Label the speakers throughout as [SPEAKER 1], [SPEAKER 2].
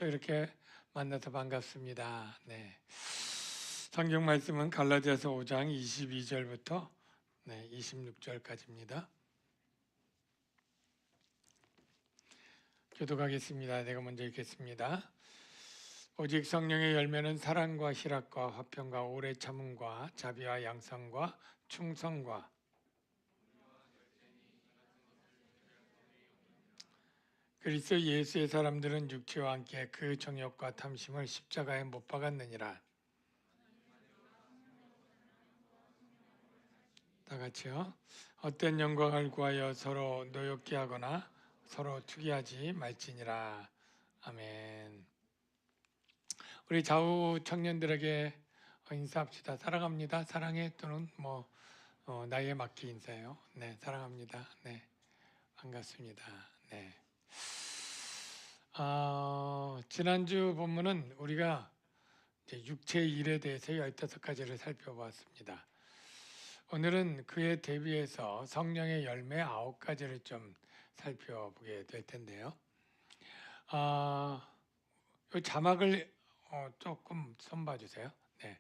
[SPEAKER 1] 또 이렇게 만나서 반갑습니다. 네. 성경 말씀은 갈라디아서 5장 22절부터 26절까지입니다. 교독하겠습니다. 내가 먼저 읽겠습니다. 오직 성령의 열매는 사랑과 희락과 화평과 오래 참음과 자비와 양성과 충성과 그리스도 예수의 사람들은 육체와 함께 그 정욕과 탐심을 십자가에 못 박았느니라. 다 같이요. 헛된 영광을 구하여 서로 노엽게 하거나 서로 투기하지 말지니라. 아멘. 우리 좌우 청년들에게 인사합시다. 사랑합니다. 사랑해 또는 나이에 맞게 인사해요. 네, 사랑합니다. 네, 반갑습니다. 네. 지난주 본문은 우리가 이제 육체의 일에 대해서 15가지를 살펴보았습니다. 오늘은 그에 대비해서 성령의 열매 9가지를 좀 살펴보게 될 텐데요. 이 자막을 조금 손봐 주세요. 네.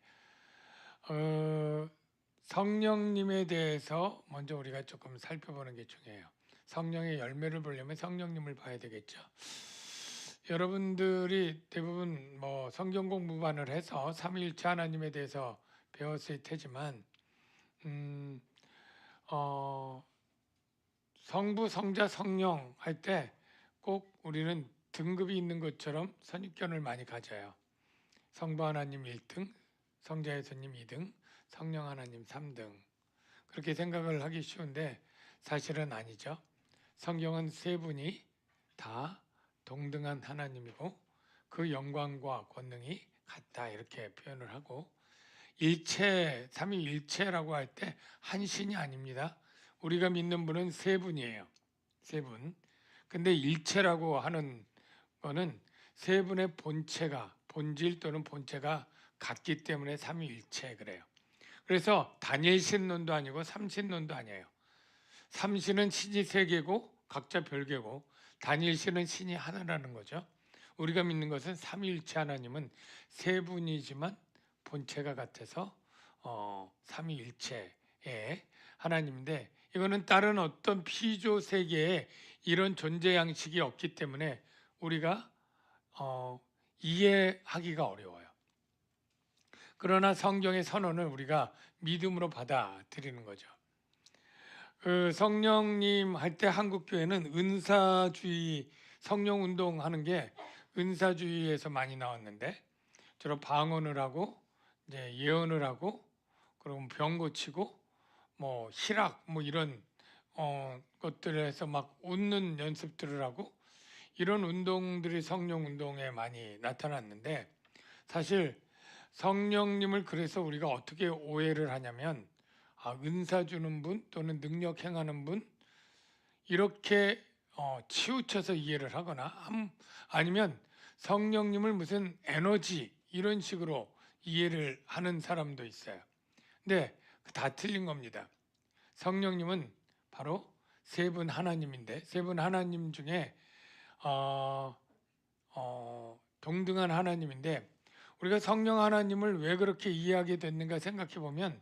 [SPEAKER 1] 성령님에 대해서 먼저 우리가 조금 살펴보는 게 중요해요. 성령의 열매를 보려면 성령님을 봐야 되겠죠. 여러분들이 대부분 성경 공부반을 해서 삼위일체 하나님에 대해서 배웠을 테지만 성부, 성자, 성령 할 때 꼭 우리는 등급이 있는 것처럼 선입견을 많이 가져요. 성부 하나님 1등, 성자 예수님 2등, 성령 하나님 3등 그렇게 생각을 하기 쉬운데 사실은 아니죠. 성경은 세 분이 다 동등한 하나님이고 그 영광과 권능이 같다 이렇게 표현을 하고 일체, 삼위일체라고 할 때 한 신이 아닙니다. 우리가 믿는 분은 세 분이에요. 세 분. 근데 일체라고 하는 거는 세 분의 본체가, 본질 또는 본체가 같기 때문에 삼위일체 그래요. 그래서 단일신론도 아니고 삼신론도 아니에요. 삼신은 신이 세 개고 각자 별개고 단일신은 신이 하나라는 거죠. 우리가 믿는 것은 삼위일체 하나님은 세 분이지만 본체가 같아서 삼위일체의 하나님인데 이거는 다른 어떤 피조 세계에 이런 존재 양식이 없기 때문에 우리가 이해하기가 어려워요. 그러나 성경의 선언을 우리가 믿음으로 받아들이는 거죠. 그 성령님 할 때 한국 교회는 은사주의 성령 운동하는 게 은사주의에서 많이 나왔는데 주로 방언을 하고 이제 예언을 하고 그리고 병 고치고 희락 이런 것들에서 막 웃는 연습들을 하고 이런 운동들이 성령 운동에 많이 나타났는데 사실 성령님을 그래서 우리가 어떻게 오해를 하냐면 은사 주는 분 또는 능력 행하는 분 이렇게 치우쳐서 이해를 하거나 아니면 성령님을 무슨 에너지 이런 식으로 이해를 하는 사람도 있어요. 근데 다 틀린 겁니다. 성령님은 바로 세 분 하나님인데 세 분 하나님 중에 동등한 하나님인데 우리가 성령 하나님을 왜 그렇게 이해하게 됐는가 생각해 보면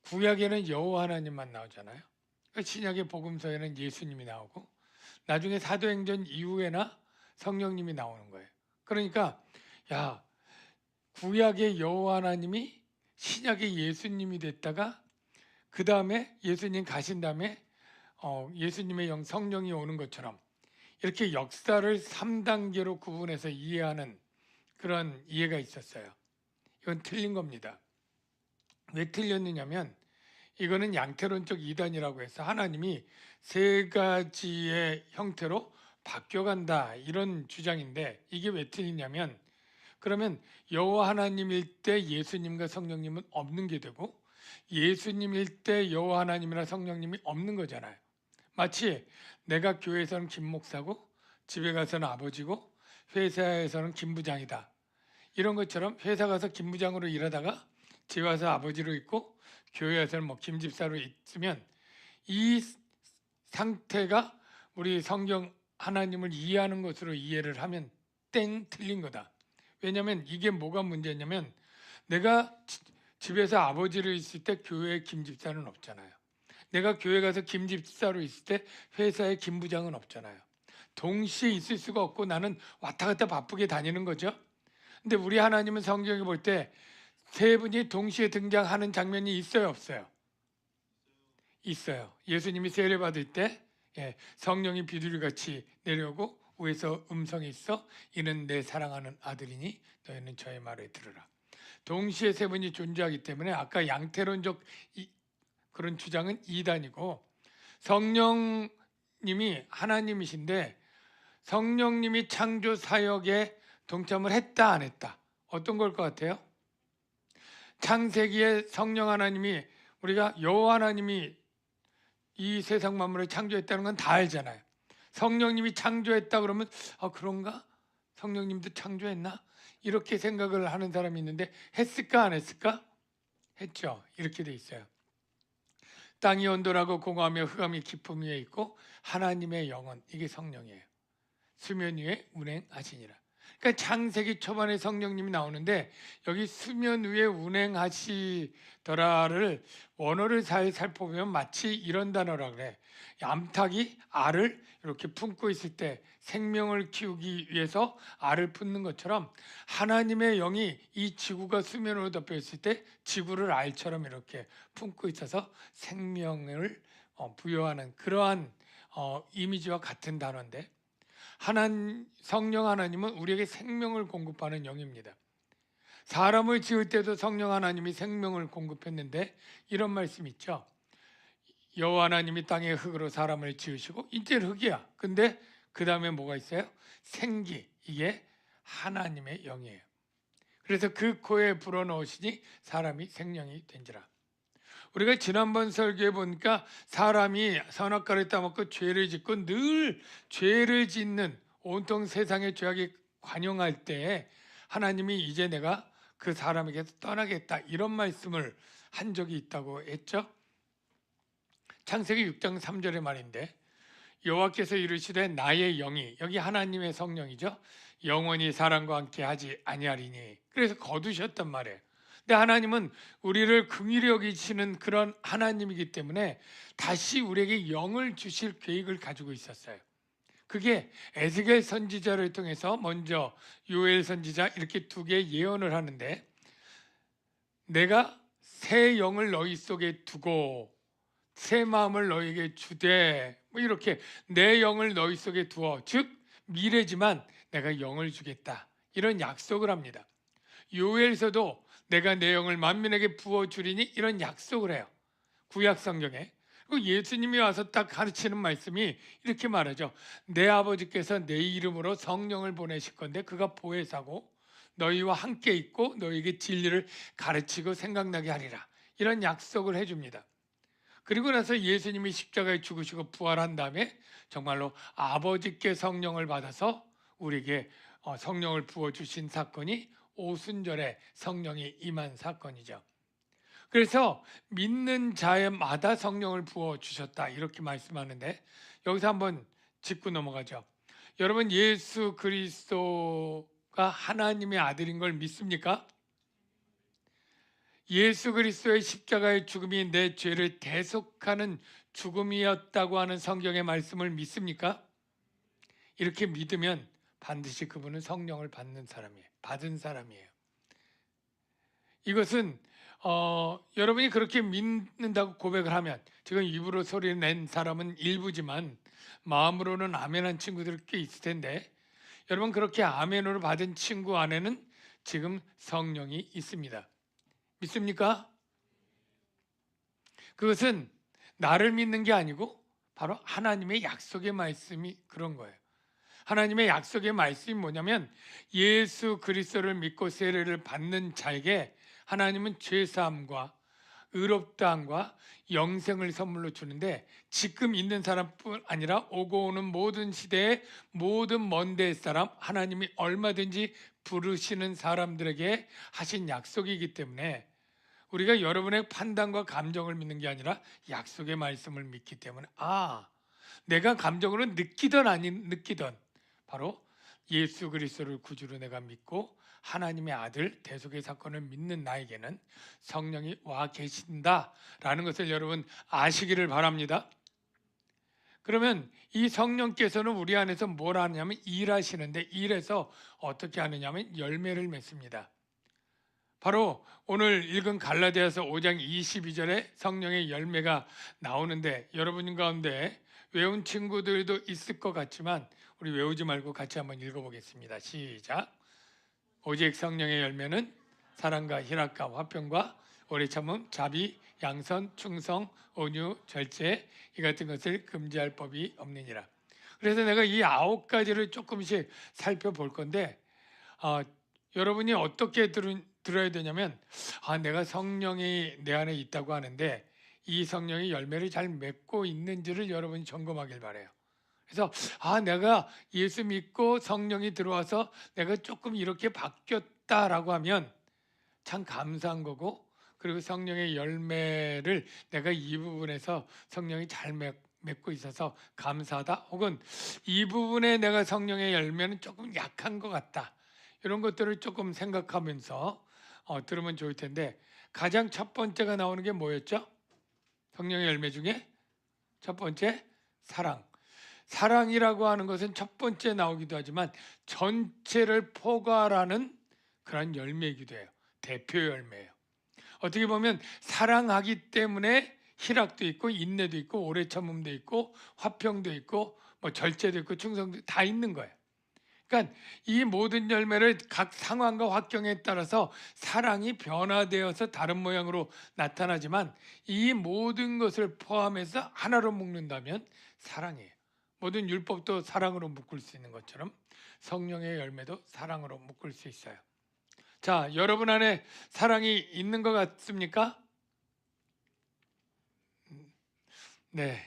[SPEAKER 1] 구약에는 여호와 하나님만 나오잖아요. 신약의 복음서에는 예수님이 나오고 나중에 사도행전 이후에나 성령님이 나오는 거예요. 그러니까 구약의 여호와 하나님이 신약의 예수님이 됐다가 그 다음에 예수님 가신 다음에 예수님의 영 성령이 오는 것처럼 이렇게 역사를 3단계로 구분해서 이해하는 그런 이해가 있었어요. 이건 틀린 겁니다. 왜 틀렸느냐면 이거는 양태론적 이단이라고 해서 하나님이 세 가지의 형태로 바뀌어간다 이런 주장인데 이게 왜 틀리냐면 그러면 여호와 하나님일 때 예수님과 성령님은 없는 게 되고 예수님일 때 여호와 하나님이나 성령님이 없는 거잖아요. 마치 내가 교회에서는 김 목사고 집에 가서는 아버지고 회사에서는 김 부장이다. 이런 것처럼 회사 가서 김 부장으로 일하다가 집에 와서 아버지로 있고 교회에서는 김 집사로 있으면 이 상태가 우리 성경 하나님을 이해하는 것으로 이해를 하면 땡 틀린 거다. 왜냐하면 이게 뭐가 문제냐면 내가 집에서 아버지를 있을 때 교회에 김 집사는 없잖아요. 내가 교회 가서 김 집사로 있을 때 회사에 김 부장은 없잖아요. 동시에 있을 수가 없고 나는 왔다 갔다 바쁘게 다니는 거죠. 근데 우리 하나님은 성경에 볼 때 세 분이 동시에 등장하는 장면이 있어요, 없어요? 있어요. 예수님이 세례 받을 때 성령이 비둘기같이 내려오고 위에서 음성이 있어 이는 내 사랑하는 아들이니 너희는 저의 말을 들으라. 동시에 세 분이 존재하기 때문에 아까 양태론적 그런 주장은 이단이고, 성령님이 하나님이신데 성령님이 창조 사역에 동참을 했다 안 했다? 어떤 걸 것 같아요? 창세기에 성령 하나님이, 우리가 여호와 하나님이 이 세상 만물을 창조했다는 건 다 알잖아요. 성령님이 창조했다 그러면 그런가? 성령님도 창조했나? 이렇게 생각을 하는 사람이 있는데 했을까 안 했을까? 했죠. 이렇게 돼 있어요. 땅이 온돌하고 공허하며 흑암이 깊음 위에 있고 하나님의 영은, 이게 성령이에요. 수면 위에 운행하시니라. 그러니까 창세기 초반에 성령님이 나오는데 여기 수면 위에 운행하시더라를 원어를 잘 살펴보면 마치 이런 단어라 그래. 암탉이 알을 이렇게 품고 있을 때 생명을 키우기 위해서 알을 품는 것처럼 하나님의 영이 이 지구가 수면으로 덮여 있을 때 지구를 알처럼 이렇게 품고 있어서 생명을 부여하는 그러한 이미지와 같은 단어인데, 성령 하나님은 우리에게 생명을 공급하는 영입니다. 사람을 지을 때도 성령 하나님이 생명을 공급했는데 이런 말씀 있죠. 여호와 하나님이 땅의 흙으로 사람을 지으시고 이제 흙이야. 근데 그 다음에 뭐가 있어요? 생기. 이게 하나님의 영이에요. 그래서 그 코에 불어넣으시니 사람이 생명이 된지라. 우리가 지난번 설교에 보니까 사람이 선악과를 따먹고 죄를 짓고 늘 죄를 짓는 온통 세상의 죄악에 관용할 때에 하나님이 이제 내가 그 사람에게서 떠나겠다 이런 말씀을 한 적이 있다고 했죠. 창세기 6장 3절의 말인데 여호와께서 이르시되 나의 영이, 여기 하나님의 성령이죠, 영원히 사람과 함께 하지 아니하리니. 그래서 거두셨단 말이에요. 근데 하나님은 우리를 긍휼히 여기시는 그런 하나님이기 때문에 다시 우리에게 영을 주실 계획을 가지고 있었어요. 그게 에스겔 선지자를 통해서 먼저 요엘 선지자 이렇게 두 개의 예언을 하는데, 내가 새 영을 너희 속에 두고 새 마음을 너희에게 주되, 뭐 이렇게 내 영을 너희 속에 두어, 즉 미래지만 내가 영을 주겠다 이런 약속을 합니다. 요엘서도 내가 내 영을 만민에게 부어주리니 이런 약속을 해요. 구약 성경에. 그리고 예수님이 와서 딱 가르치는 말씀이 이렇게 말하죠. 내 아버지께서 내 이름으로 성령을 보내실 건데 그가 보혜사고 너희와 함께 있고 너희에게 진리를 가르치고 생각나게 하리라. 이런 약속을 해줍니다. 그리고 나서 예수님이 십자가에 죽으시고 부활한 다음에 정말로 아버지께 성령을 받아서 우리에게 성령을 부어주신 사건이 오순절에 성령이 임한 사건이죠. 그래서 믿는 자마다 성령을 부어주셨다 이렇게 말씀하는데, 여기서 한번 짚고 넘어가죠. 여러분, 예수 그리스도가 하나님의 아들인 걸 믿습니까? 예수 그리스도의 십자가의 죽음이 내 죄를 대속하는 죽음이었다고 하는 성경의 말씀을 믿습니까? 이렇게 믿으면 반드시 그분은 성령을 받는 사람이에요. 이것은 여러분이 그렇게 믿는다고 고백을 하면, 지금 입으로 소리 낸 사람은 일부지만 마음으로는 아멘한 친구들 꽤 있을 텐데, 여러분 그렇게 아멘으로 받은 친구 안에는 지금 성령이 있습니다. 믿습니까? 그것은 나를 믿는 게 아니고 바로 하나님의 약속의 말씀이 그런 거예요. 하나님의 약속의 말씀이 뭐냐면 예수 그리스도를 믿고 세례를 받는 자에게 하나님은 죄사함과 의롭다함과 영생을 선물로 주는데, 지금 있는 사람뿐 아니라 오고 오는 모든 시대의 모든 먼 데 사람, 하나님이 얼마든지 부르시는 사람들에게 하신 약속이기 때문에 우리가 여러분의 판단과 감정을 믿는 게 아니라 약속의 말씀을 믿기 때문에 내가 감정으로 느끼든 아니 느끼든 바로 예수 그리스도를 구주로 내가 믿고 하나님의 아들 대속의 사건을 믿는 나에게는 성령이 와 계신다라는 것을 여러분 아시기를 바랍니다. 그러면 이 성령께서는 우리 안에서 뭘 하냐면 일하시는데, 일해서 어떻게 하느냐면 열매를 맺습니다. 바로 오늘 읽은 갈라디아서 5장 22절에 성령의 열매가 나오는데, 여러분 가운데 외운 친구들도 있을 것 같지만 우리 외우지 말고 같이 한번 읽어보겠습니다. 시작. 오직 성령의 열매는 사랑과 희락과 화평과 오래 참음, 자비, 양선, 충성, 온유, 절제, 이 같은 것을 금지할 법이 없느니라. 그래서 내가 이 9가지를 조금씩 살펴볼 건데, 여러분이 어떻게 들어야 되냐면, 내가 성령이 내 안에 있다고 하는데 이 성령이 열매를 잘 맺고 있는지를 여러분이 점검하길 바라요. 그래서 내가 예수 믿고 성령이 들어와서 내가 조금 이렇게 바뀌었다라고 하면 참 감사한 거고, 그리고 성령의 열매를 내가 이 부분에서 성령이 잘 맺고 있어서 감사하다, 혹은 이 부분에 내가 성령의 열매는 조금 약한 것 같다, 이런 것들을 조금 생각하면서 들으면 좋을 텐데, 가장 첫 번째가 나오는 게 뭐였죠? 성령의 열매 중에 첫 번째, 사랑. 사랑이라고 하는 것은 첫 번째 나오기도 하지만 전체를 포괄하는 그런 열매이기도 해요. 대표 열매예요. 어떻게 보면 사랑하기 때문에 희락도 있고 인내도 있고 오래 참음도 있고 화평도 있고 뭐 절제도 있고 충성도 다 있는 거예요. 그러니까 이 모든 열매를 각 상황과 환경에 따라서 사랑이 변화되어서 다른 모양으로 나타나지만, 이 모든 것을 포함해서 하나로 묶는다면 사랑이에요. 모든 율법도 사랑으로 묶을 수 있는 것처럼 성령의 열매도 사랑으로 묶을 수 있어요. 자, 여러분 안에 사랑이 있는 것 같습니까? 네.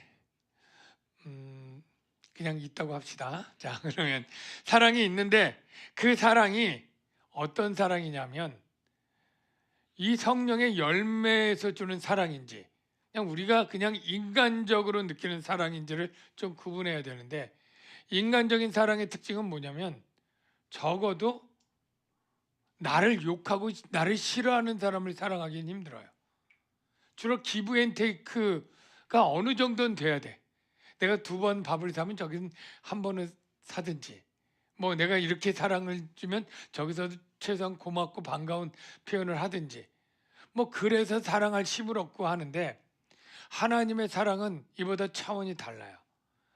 [SPEAKER 1] 그냥 있다고 합시다. 자, 그러면 사랑이 있는데 그 사랑이 어떤 사랑이냐면 이 성령의 열매에서 주는 사랑인지, 그냥 우리가 그냥 인간적으로 느끼는 사랑인지를 좀 구분해야 되는데, 인간적인 사랑의 특징은 뭐냐면 적어도 나를 욕하고 나를 싫어하는 사람을 사랑하기는 힘들어요. 주로 기브 앤 테이크가 어느 정도는 돼야 돼. 내가 2번 밥을 사면 저기는 한 번은 사든지, 뭐 내가 이렇게 사랑을 주면 저기서도 최소한 고맙고 반가운 표현을 하든지, 뭐 그래서 사랑할 힘을 얻고 하는데, 하나님의 사랑은 이보다 차원이 달라요.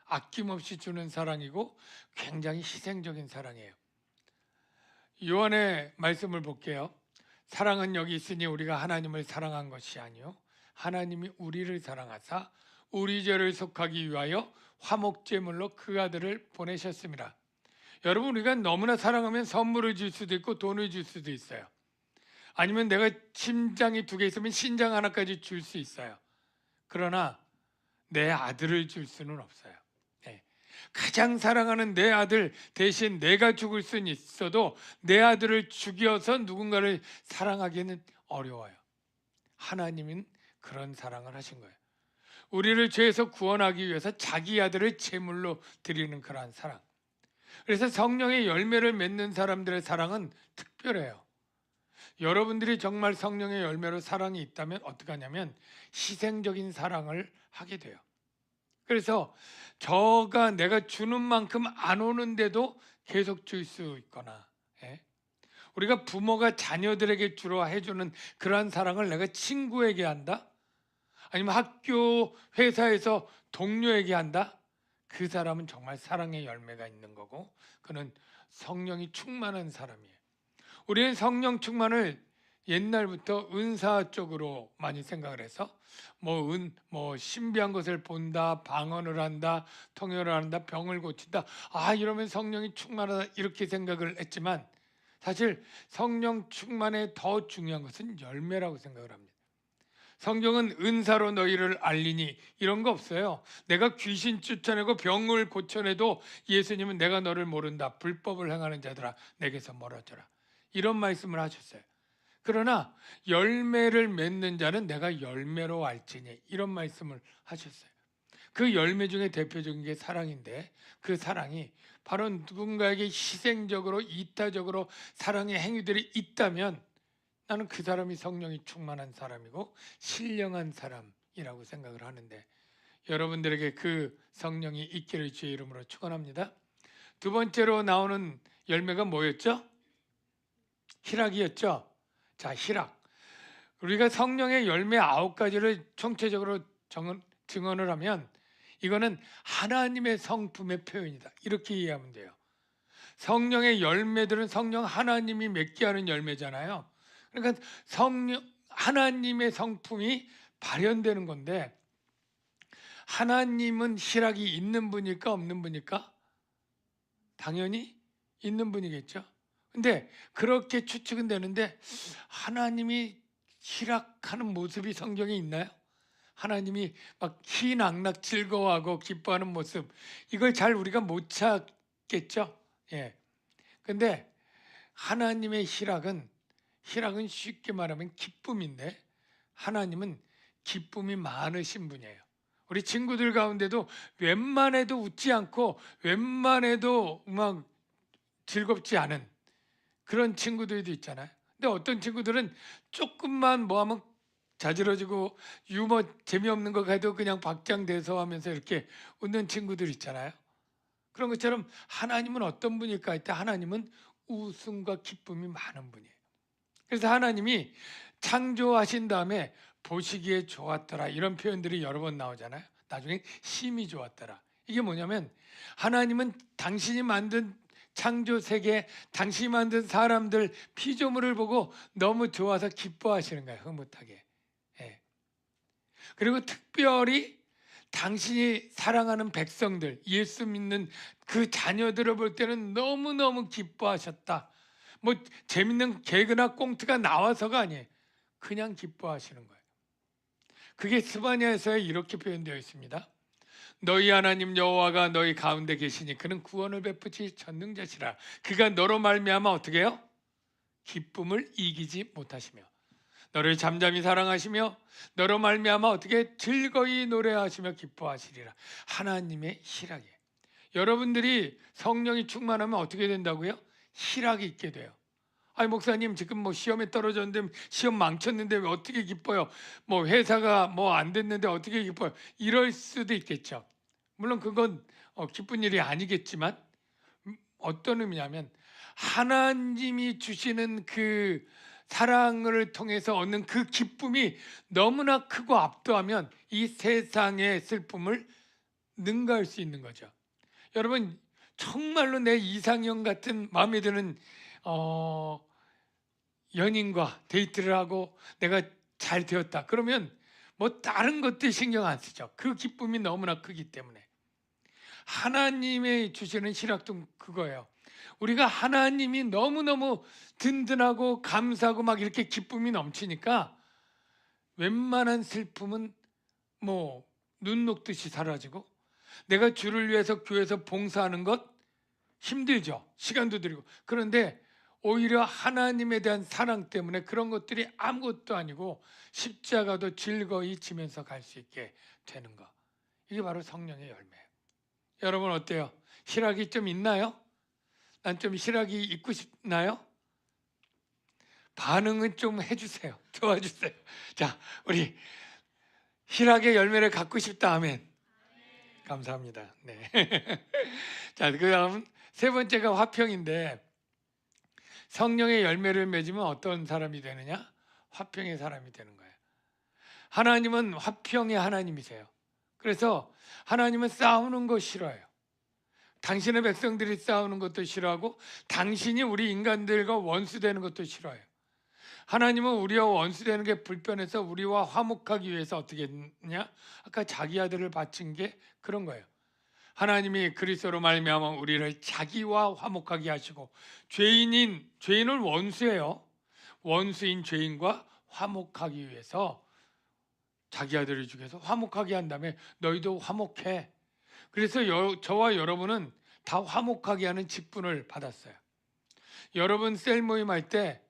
[SPEAKER 1] 아낌없이 주는 사랑이고 굉장히 희생적인 사랑이에요. 요한의 말씀을 볼게요. 사랑은 여기 있으니 우리가 하나님을 사랑한 것이 아니요 하나님이 우리를 사랑하사 우리 죄를 속하기 위하여 화목제물로 그 아들을 보내셨습니다. 여러분, 우리가 너무나 사랑하면 선물을 줄 수도 있고 돈을 줄 수도 있어요. 아니면 내가 심장이 2개 있으면 신장 하나까지 줄 수 있어요. 그러나 내 아들을 줄 수는 없어요. 가장 사랑하는 내 아들 대신 내가 죽을 수는 있어도 내 아들을 죽여서 누군가를 사랑하기는 어려워요. 하나님은 그런 사랑을 하신 거예요. 우리를 죄에서 구원하기 위해서 자기 아들을 제물로 드리는 그러한 사랑. 그래서 성령의 열매를 맺는 사람들의 사랑은 특별해요. 여러분들이 정말 성령의 열매로 사랑이 있다면 어떻게 하냐면 희생적인 사랑을 하게 돼요. 그래서 저가 내가 주는 만큼 안 오는데도 계속 줄 수 있거나, 우리가 부모가 자녀들에게 주로 해주는 그러한 사랑을 내가 친구에게 한다, 아니면 학교 회사에서 동료에게 한다, 그 사람은 정말 사랑의 열매가 있는 거고, 그는 성령이 충만한 사람이에요. 우리는 성령 충만을 옛날부터 은사 쪽으로 많이 생각을 해서 뭐 신비한 것을 본다, 방언을 한다, 통역을 한다, 병을 고친다, 이러면 성령이 충만하다, 이렇게 생각을 했지만, 사실 성령 충만에 더 중요한 것은 열매라고 생각을 합니다. 성경은 은사로 너희를 알리니 이런 거 없어요. 내가 귀신 쫓아내고 병을 고쳐내도 예수님은 내가 너를 모른다, 불법을 행하는 자들아 내게서 멀어져라, 이런 말씀을 하셨어요. 그러나 열매를 맺는 자는 내가 열매로 알지니, 이런 말씀을 하셨어요. 그 열매 중에 대표적인 게 사랑인데, 그 사랑이 바로 누군가에게 희생적으로 이타적으로 사랑의 행위들이 있다면 나는 그 사람이 성령이 충만한 사람이고 신령한 사람이라고 생각을 하는데, 여러분들에게 그 성령이 있기를 주의 이름으로 축원합니다. 두 번째로 나오는 열매가 뭐였죠? 희락이었죠. 자, 희락. 우리가 성령의 열매 9가지를 총체적으로 증언을 하면 이거는 하나님의 성품의 표현이다, 이렇게 이해하면 돼요. 성령의 열매들은 성령 하나님이 맺게 하는 열매잖아요. 그러니까 하나님의 성품이 발현되는 건데, 하나님은 희락이 있는 분일까 없는 분일까? 당연히 있는 분이겠죠. 근데 그렇게 추측은 되는데, 하나님이 희락하는 모습이 성경에 있나요? 하나님이 막 희낙낙 즐거워하고 기뻐하는 모습, 이걸 잘 우리가 못 찾겠죠. 예. 근데 하나님의 희락은 쉽게 말하면 기쁨인데, 하나님은 기쁨이 많으신 분이에요. 우리 친구들 가운데도 웬만해도 웃지 않고 웬만해도 막 즐겁지 않은 그런 친구들도 있잖아요. 근데 어떤 친구들은 조금만 뭐 하면 자지러지고 유머 재미없는 거 가도 그냥 박장대소 하면서 이렇게 웃는 친구들 있잖아요. 그런 것처럼 하나님은 어떤 분일까 할 때, 하나님은 웃음과 기쁨이 많은 분이에요. 그래서 하나님이 창조하신 다음에 보시기에 좋았더라, 이런 표현들이 여러 번 나오잖아요. 나중에 심히 좋았더라. 이게 뭐냐면, 하나님은 당신이 만든 창조 세계, 당신이 만든 사람들 피조물을 보고 너무 좋아서 기뻐하시는 거예요, 흐뭇하게. 예. 그리고 특별히 당신이 사랑하는 백성들, 예수 믿는 그 자녀들을 볼 때는 너무너무 기뻐하셨다. 뭐 재밌는 개그나 꽁트가 나와서가 아니에요. 그냥 기뻐하시는 거예요. 그게 스바냐에서 이렇게 표현되어 있습니다. 너희 하나님 여호와가 너희 가운데 계시니 그는 구원을 베푸시 전능자시라. 그가 너로 말미암아 어떻게 해요? 기쁨을 이기지 못하시며 너를 잠잠히 사랑하시며 너로 말미암아 어떻게 즐거이 노래하시며 기뻐하시리라. 하나님의 희락이에요. 여러분들이 성령이 충만하면 어떻게 된다고요? 희락이 있게 돼요. 아니 목사님, 지금 뭐 시험에 떨어졌는데, 시험 망쳤는데 왜 어떻게 기뻐요? 뭐 회사가 뭐 안 됐는데 어떻게 기뻐요? 이럴 수도 있겠죠. 물론 그건 기쁜 일이 아니겠지만, 어떤 의미냐면 하나님이 주시는 그 사랑을 통해서 얻는 그 기쁨이 너무나 크고 압도하면 이 세상의 슬픔을 능가할 수 있는 거죠. 여러분, 정말로 내 이상형 같은 마음에 드는 연인과 데이트를 하고 내가 잘 되었다 그러면 뭐 다른 것들 신경 안 쓰죠. 그 기쁨이 너무나 크기 때문에. 하나님의 주시는 희락도 그거예요. 우리가 하나님이 너무너무 든든하고 감사하고 막 이렇게 기쁨이 넘치니까 웬만한 슬픔은 뭐 눈 녹듯이 사라지고, 내가 주를 위해서 교회에서 봉사하는 것 힘들죠. 시간도 들이고. 그런데 오히려 하나님에 대한 사랑 때문에 그런 것들이 아무것도 아니고 십자가도 즐거이 지면서 갈 수 있게 되는 거. 이게 바로 성령의 열매예요. 여러분 어때요? 희락이 좀 있나요? 난 좀 희락이 있고 싶나요? 반응은 좀 해주세요. 도와주세요. 자, 우리 희락의 열매를 갖고 싶다 하면 감사합니다. 네. 자, 그다음 세 번째가 화평인데, 성령의 열매를 맺으면 어떤 사람이 되느냐? 화평의 사람이 되는 거예요. 하나님은 화평의 하나님이세요. 그래서 하나님은 싸우는 거 싫어해요. 당신의 백성들이 싸우는 것도 싫어하고 당신이 우리 인간들과 원수되는 것도 싫어해요. 하나님은 우리와 원수되는 게 불편해서 우리와 화목하기 위해서 어떻게 했냐? 아까 자기 아들을 바친 게 그런 거예요. 하나님이 그리스도로 말미암아 우리를 자기와 화목하게 하시고, 죄인을 원수예요. 원수인 죄인과 화목하기 위해서 자기 아들을 죽여서 화목하게 한 다음에 너희도 화목해. 그래서 저와 여러분은 다 화목하게 하는 직분을 받았어요. 여러분 셀 모임 할 때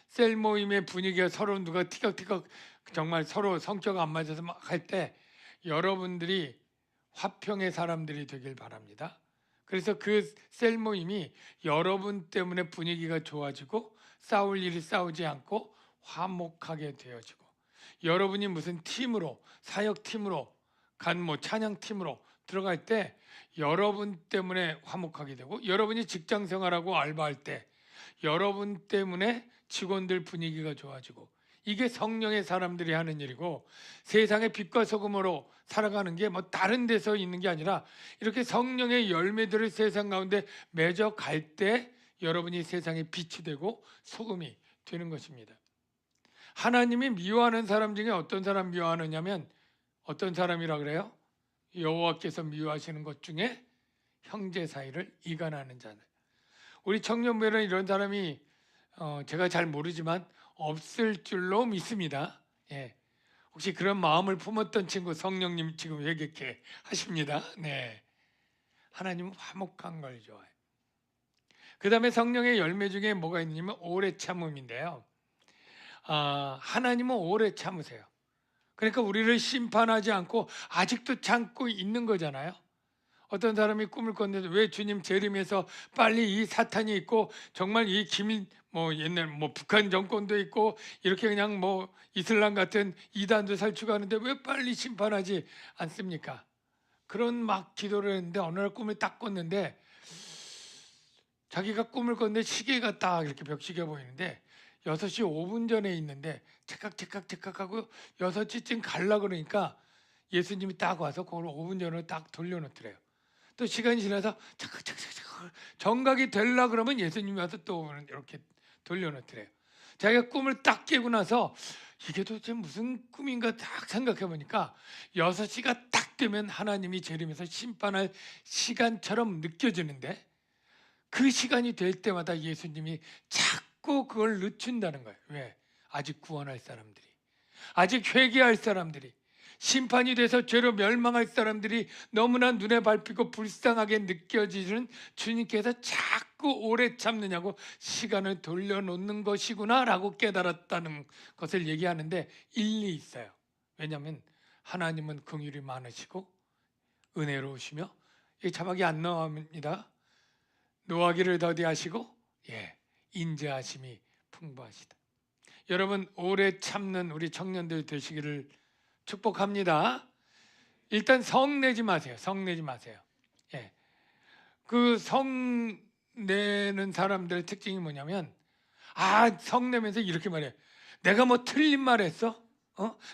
[SPEAKER 1] 셀 모임의 분위기가 서로 누가 티격태격 정말 서로 성격 안 맞아서 막 할 때 여러분들이 화평의 사람들이 되길 바랍니다. 그래서 그 셀 모임이 여러분 때문에 분위기가 좋아지고 싸울 일이 싸우지 않고 화목하게 되어지고, 여러분이 무슨 팀으로, 사역 팀으로, 찬양 팀으로 들어갈 때 여러분 때문에 화목하게 되고, 여러분이 직장 생활하고 알바할 때 여러분 때문에 직원들 분위기가 좋아지고, 이게 성령의 사람들이 하는 일이고, 세상의 빛과 소금으로 살아가는 게 뭐 다른 데서 있는 게 아니라 이렇게 성령의 열매들을 세상 가운데 맺어 갈 때 여러분이 세상의 빛이 되고 소금이 되는 것입니다. 하나님이 미워하는 사람 중에 어떤 사람 미워하느냐면, 어떤 사람이라 그래요? 여호와께서 미워하시는 것 중에 형제 사이를 이간하는 자는. 우리 청년부에는 이런 사람이 제가 잘 모르지만 없을 줄로 믿습니다. 예. 혹시 그런 마음을 품었던 친구, 성령님 지금 회개케 하십니다. 네. 하나님은 화목한 걸 좋아해요. 그 다음에 성령의 열매 중에 뭐가 있냐면 오래 참음인데요. 하나님은 오래 참으세요. 그러니까 우리를 심판하지 않고 아직도 참고 있는 거잖아요. 어떤 사람이 꿈을 꿨는데, 왜 주님 재림해서 빨리 이 사탄이 있고 정말 이 옛날 북한 정권도 있고 이렇게 그냥 이슬람 같은 이단도 살추가하는데 왜 빨리 심판하지 않습니까? 그런 막 기도를 했는데 어느 날 꿈을 딱 꿨는데, 자기가 꿈을 꿨는데 시계가 딱 이렇게 벽시계 보이는데 6시 5분 전에 있는데 착각하고 6시쯤 갈라 그러니까 예수님이 딱 와서 그걸 5분 전으로 딱 돌려놓더래요. 또 시간이 지나서 착각 정각이 되려 그러면 예수님이 와서 또 이렇게 돌려놓더래요. 자기가 꿈을 딱 깨고 나서 이게 도대체 무슨 꿈인가 딱 생각해 보니까 6시가 딱 되면 하나님이 재림해서 심판할 시간처럼 느껴지는데, 그 시간이 될 때마다 예수님이 자꾸 그걸 늦춘다는 거예요. 왜? 아직 구원할 사람들이, 아직 회개할 사람들이, 심판이 돼서 죄로 멸망할 사람들이 너무나 눈에 밟히고 불쌍하게 느껴지는 주님께서 자꾸 오래 참느냐고 시간을 돌려놓는 것이구나 라고 깨달았다는 것을 얘기하는데 일리 있어요. 왜냐하면 하나님은 긍휼이 많으시고 은혜로우시며, 이 자막이 안 나옵니다. 노하기를 더디하시고 인자하심이 풍부하시다. 여러분, 오래 참는 우리 청년들 되시기를 축복합니다. 일단 성내지 마세요. 성내지 마세요. 그 성내는 사람들의 특징이 뭐냐면, 성내면서 이렇게 말해요. 내가 뭐 틀린 말 했어?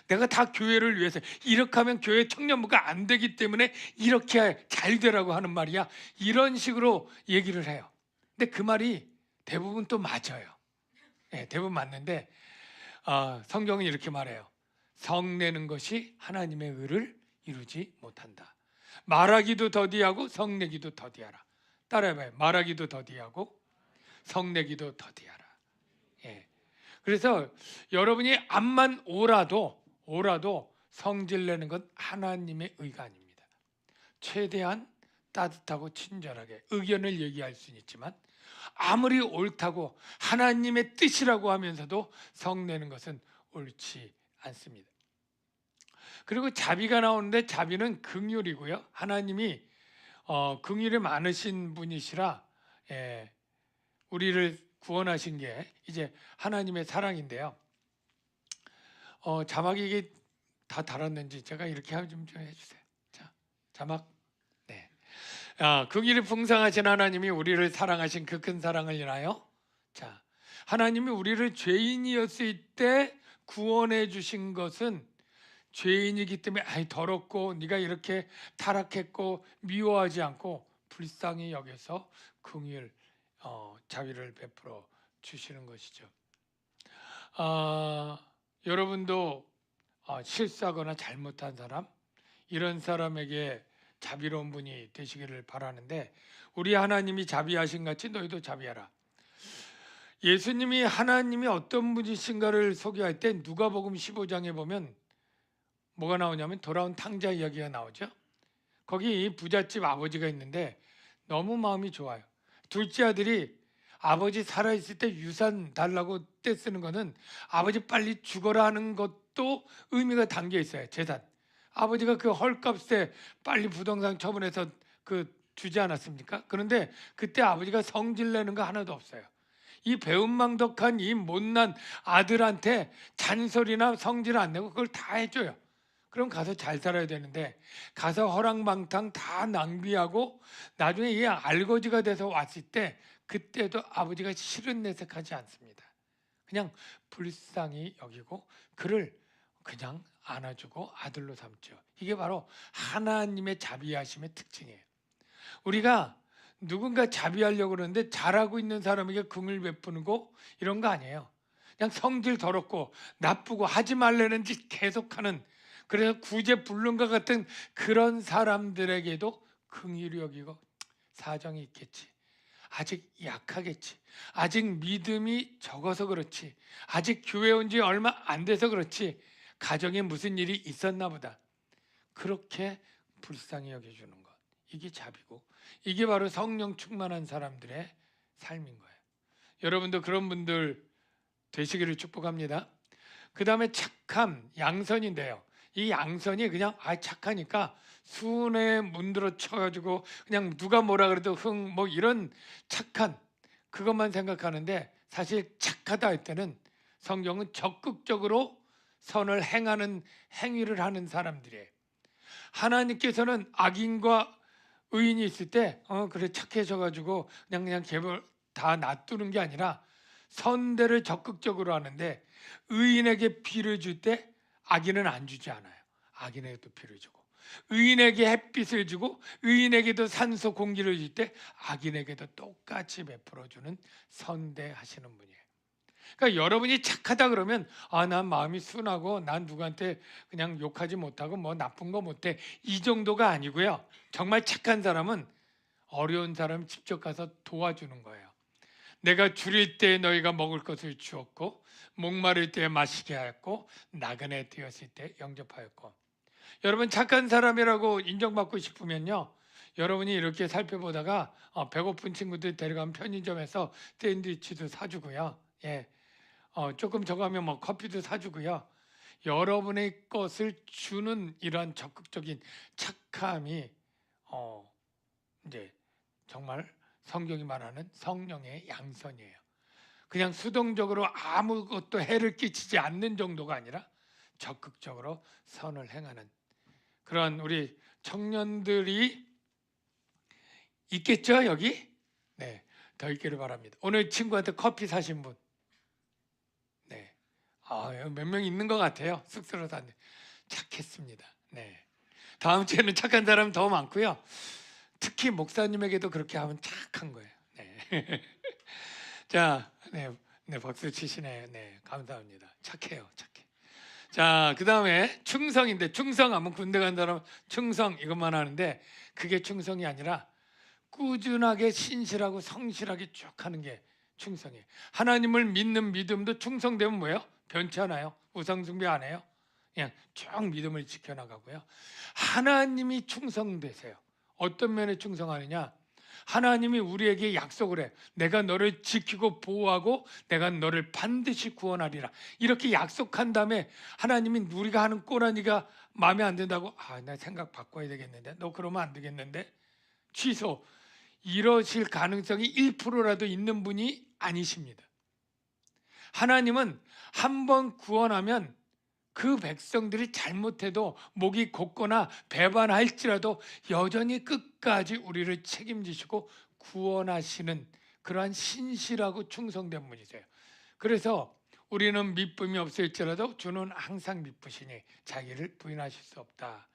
[SPEAKER 1] 내가 다 교회를 위해서, 이렇게 하면 교회 청년부가 안 되기 때문에 이렇게 잘 되라고 하는 말이야. 이런 식으로 얘기를 해요. 근데 그 말이 대부분 또 맞아요. 대부분 맞는데 성경은 이렇게 말해요. 성내는 것이 하나님의 의를 이루지 못한다. 말하기도 더디하고 성내기도 더디하라. 따라해봐요. 말하기도 더디하고 성내기도 더디하라. 그래서 여러분이 암만 오라도 성질내는 건 하나님의 의가 아닙니다. 최대한 따뜻하고 친절하게 의견을 얘기할 수는 있지만, 아무리 옳다고 하나님의 뜻이라고 하면서도 성내는 것은 옳지 않습니다. 그리고 자비가 나오는데, 자비는 긍휼이고요. 하나님이 긍휼이 많으신 분이시라 우리를 구원하신 게 이제 하나님의 사랑인데요. 자막이 이게 다 달았는지 제가 이렇게 좀 해주세요. 자, 자막. 네. 긍휼이 풍성하신 하나님이 우리를 사랑하신 그 큰 사랑을 인하여, 자, 하나님이 우리를 죄인이었을 때 구원해 주신 것은 죄인이기 때문에 더럽고 네가 이렇게 타락했고 미워하지 않고 불쌍히 여겨서 긍휼 자비를 베풀어 주시는 것이죠. 여러분도 실수하거나 잘못한 사람, 이런 사람에게 자비로운 분이 되시기를 바라는데, 우리 하나님이 자비하신 같이 너희도 자비하라. 예수님이 하나님이 어떤 분이신가를 소개할 때 누가복음 15장에 보면 뭐가 나오냐면 돌아온 탕자 이야기가 나오죠. 거기 부잣집 아버지가 있는데 너무 마음이 좋아요. 둘째 아들이 아버지 살아있을 때 유산 달라고 떼쓰는 거는 아버지 빨리 죽어라 하는 것도 의미가 담겨 있어요. 재산. 아버지가 그 헐값에 빨리 부동산 처분해서 그 주지 않았습니까? 그런데 그때 아버지가 성질 내는 거 하나도 없어요. 이 배은망덕한 이 못난 아들한테 잔소리나 성질 안 내고 그걸 다 해줘요. 그럼 가서 잘 살아야 되는데 가서 허랑방탕 다 낭비하고 나중에 이 알거지가 돼서 왔을 때 그때도 아버지가 싫은 내색하지 않습니다. 그냥 불쌍히 여기고 그를 그냥 안아주고 아들로 삼죠. 이게 바로 하나님의 자비하심의 특징이에요. 우리가 누군가 자비하려고 그러는데 잘하고 있는 사람에게 긍을 베푸고 이런 거 아니에요. 그냥 성질 더럽고 나쁘고 하지 말라는 짓 계속하는, 그래서 구제불능과 같은 그런 사람들에게도 긍휼히 여기고 사정이 있겠지. 아직 약하겠지. 아직 믿음이 적어서 그렇지. 아직 교회 온 지 얼마 안 돼서 그렇지. 가정에 무슨 일이 있었나 보다. 그렇게 불쌍히 여겨주는 것. 이게 자비고 이게 바로 성령 충만한 사람들의 삶인 거예요. 여러분도 그런 분들 되시기를 축복합니다. 그 다음에 착함, 양선인데요. 이 양선이 그냥 착하니까 순에 문드러 쳐가지고 그냥 누가 뭐라 그래도 뭐 이런 착한 그것만 생각하는데 사실 착하다 할 때는 성경은 적극적으로 선을 행하는 행위를 하는 사람들이에요. 하나님께서는 악인과 의인이 있을 때 그래 착해져가지고 그냥 개별 다 놔두는 게 아니라 선대를 적극적으로 하는데 의인에게 비를 줄 때 악인은 안 주지 않아요. 악인에게도 비를 주고 의인에게 햇빛을 주고 의인에게도 산소 공기를 줄 때 악인에게도 똑같이 베풀어주는 선대하시는 분이에요. 그러니까 여러분이 착하다 그러면 난 마음이 순하고 난 누구한테 그냥 욕하지 못하고 뭐 나쁜 거 못해 이 정도가 아니고요. 정말 착한 사람은 어려운 사람 직접 가서 도와주는 거예요. 내가 줄일 때 너희가 먹을 것을 주었고 목마를 때 마시게 하였고 나그네 되었을 때 영접하였고. 여러분 착한 사람이라고 인정받고 싶으면요, 여러분이 이렇게 살펴보다가 배고픈 친구들 데려가면 편의점에서 샌드위치도 사주고요. 조금 저거 하면 뭐 커피도 사주고요. 여러분의 것을 주는 이러한 적극적인 착함이 이제 정말 성경이 말하는 성령의 양선이에요. 그냥 수동적으로 아무것도 해를 끼치지 않는 정도가 아니라 적극적으로 선을 행하는 그런 우리 청년들이 있겠죠, 여기? 네, 더 있기를 바랍니다. 오늘 친구한테 커피 사신 분, 네, 몇 명 있는 것 같아요. 쑥스러워서 안 돼. 착했습니다. 네, 다음 주에는 착한 사람 더 많고요. 특히 목사님에게도 그렇게 하면 착한 거예요. 네. 자, 네, 박수 치시네. 네, 감사합니다. 착해요, 착해. 자, 그 다음에 충성인데 충성하면 군대 간 사람 충성 이것만 하는데 그게 충성이 아니라 꾸준하게 신실하고 성실하게 쭉 하는 게 충성이에요. 하나님을 믿는 믿음도 충성되면 뭐예요? 변치 않아요. 우상숭배 안 해요. 그냥 쭉 믿음을 지켜나가고요. 하나님이 충성되세요. 어떤 면에 충성하느냐? 하나님이 우리에게 약속을 해. 내가 너를 지키고 보호하고 내가 너를 반드시 구원하리라. 이렇게 약속한 다음에 하나님이 우리가 하는 꼬라니가 마음에 안 든다고 나 생각 바꿔야 되겠는데 너 그러면 안 되겠는데 취소. 이러실 가능성이 1%라도 있는 분이 아니십니다. 하나님은 한 번 구원하면 그 백성들이 잘못해도 목이 곧거나 배반할지라도 여전히 끝까지 우리를 책임지시고 구원하시는 그러한 신실하고 충성된 분이세요. 그래서 우리는 미쁨이 없을지라도 주는 항상 미쁘시니 자기를 부인하실 수 없다.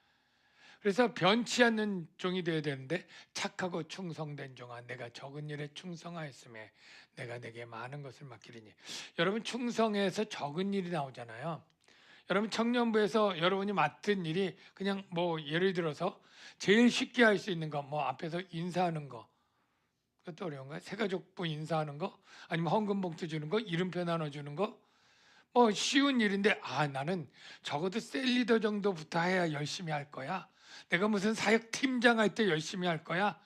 [SPEAKER 1] 그래서 변치 않는 종이 되어야 되는데 착하고 충성된 종아 내가 적은 일에 충성하였음에 내가 내게 많은 것을 맡기리니. 여러분 충성에서 적은 일이 나오잖아요. 여러분 청년부에서 여러분이 맡은 일이 그냥 뭐 예를 들어서 제일 쉽게 할 수 있는 거 뭐 앞에서 인사하는 거 그것도 어려운가요? 새가족부 인사하는 거 아니면 헌금 봉투 주는 거 이름표 나눠주는 거 뭐 쉬운 일인데 나는 적어도 셀리더 정도부터 해야 열심히 할 거야. 내가 무슨 사역 팀장 할 때 열심히 할 거야.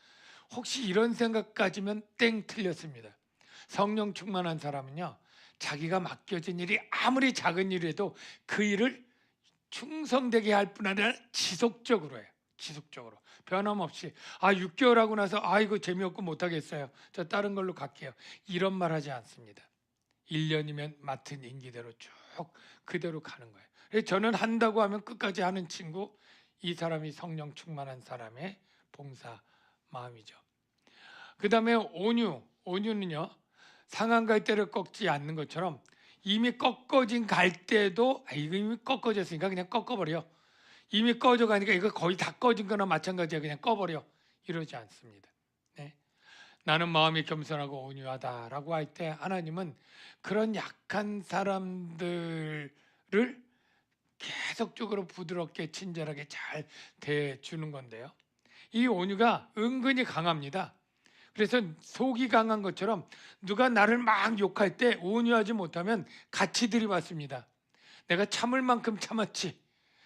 [SPEAKER 1] 혹시 이런 생각 가지면 땡 틀렸습니다. 성령 충만한 사람은요. 자기가 맡겨진 일이 아무리 작은 일이라도 그 일을 충성되게 할 뿐 아니라 지속적으로 해요. 지속적으로 변함없이 6개월 하고 나서 이거 재미없고 못하겠어요, 저 다른 걸로 갈게요, 이런 말 하지 않습니다. 1년이면 맡은 임기대로 쭉 그대로 가는 거예요. 그래서 저는 한다고 하면 끝까지 하는 친구, 이 사람이 성령 충만한 사람의 봉사 마음이죠. 그 다음에 온유는요, 상한 갈대를 꺾지 않는 것처럼 이미 꺾어진 갈대도 이거 이미 꺾어졌으니까 그냥 꺾어버려, 이미 꺼져가니까 이거 거의 다 꺼진 거나 마찬가지야, 그냥 꺼버려, 이러지 않습니다. 네. 나는 마음이 겸손하고 온유하다라고 할 때 하나님은 그런 약한 사람들을 계속적으로 부드럽게 친절하게 잘 대해주는 건데요, 이 온유가 은근히 강합니다. 그래서 속이 강한 것처럼 누가 나를 막 욕할 때 온유하지 못하면 같이 들이받습니다. 내가 참을 만큼 참았지,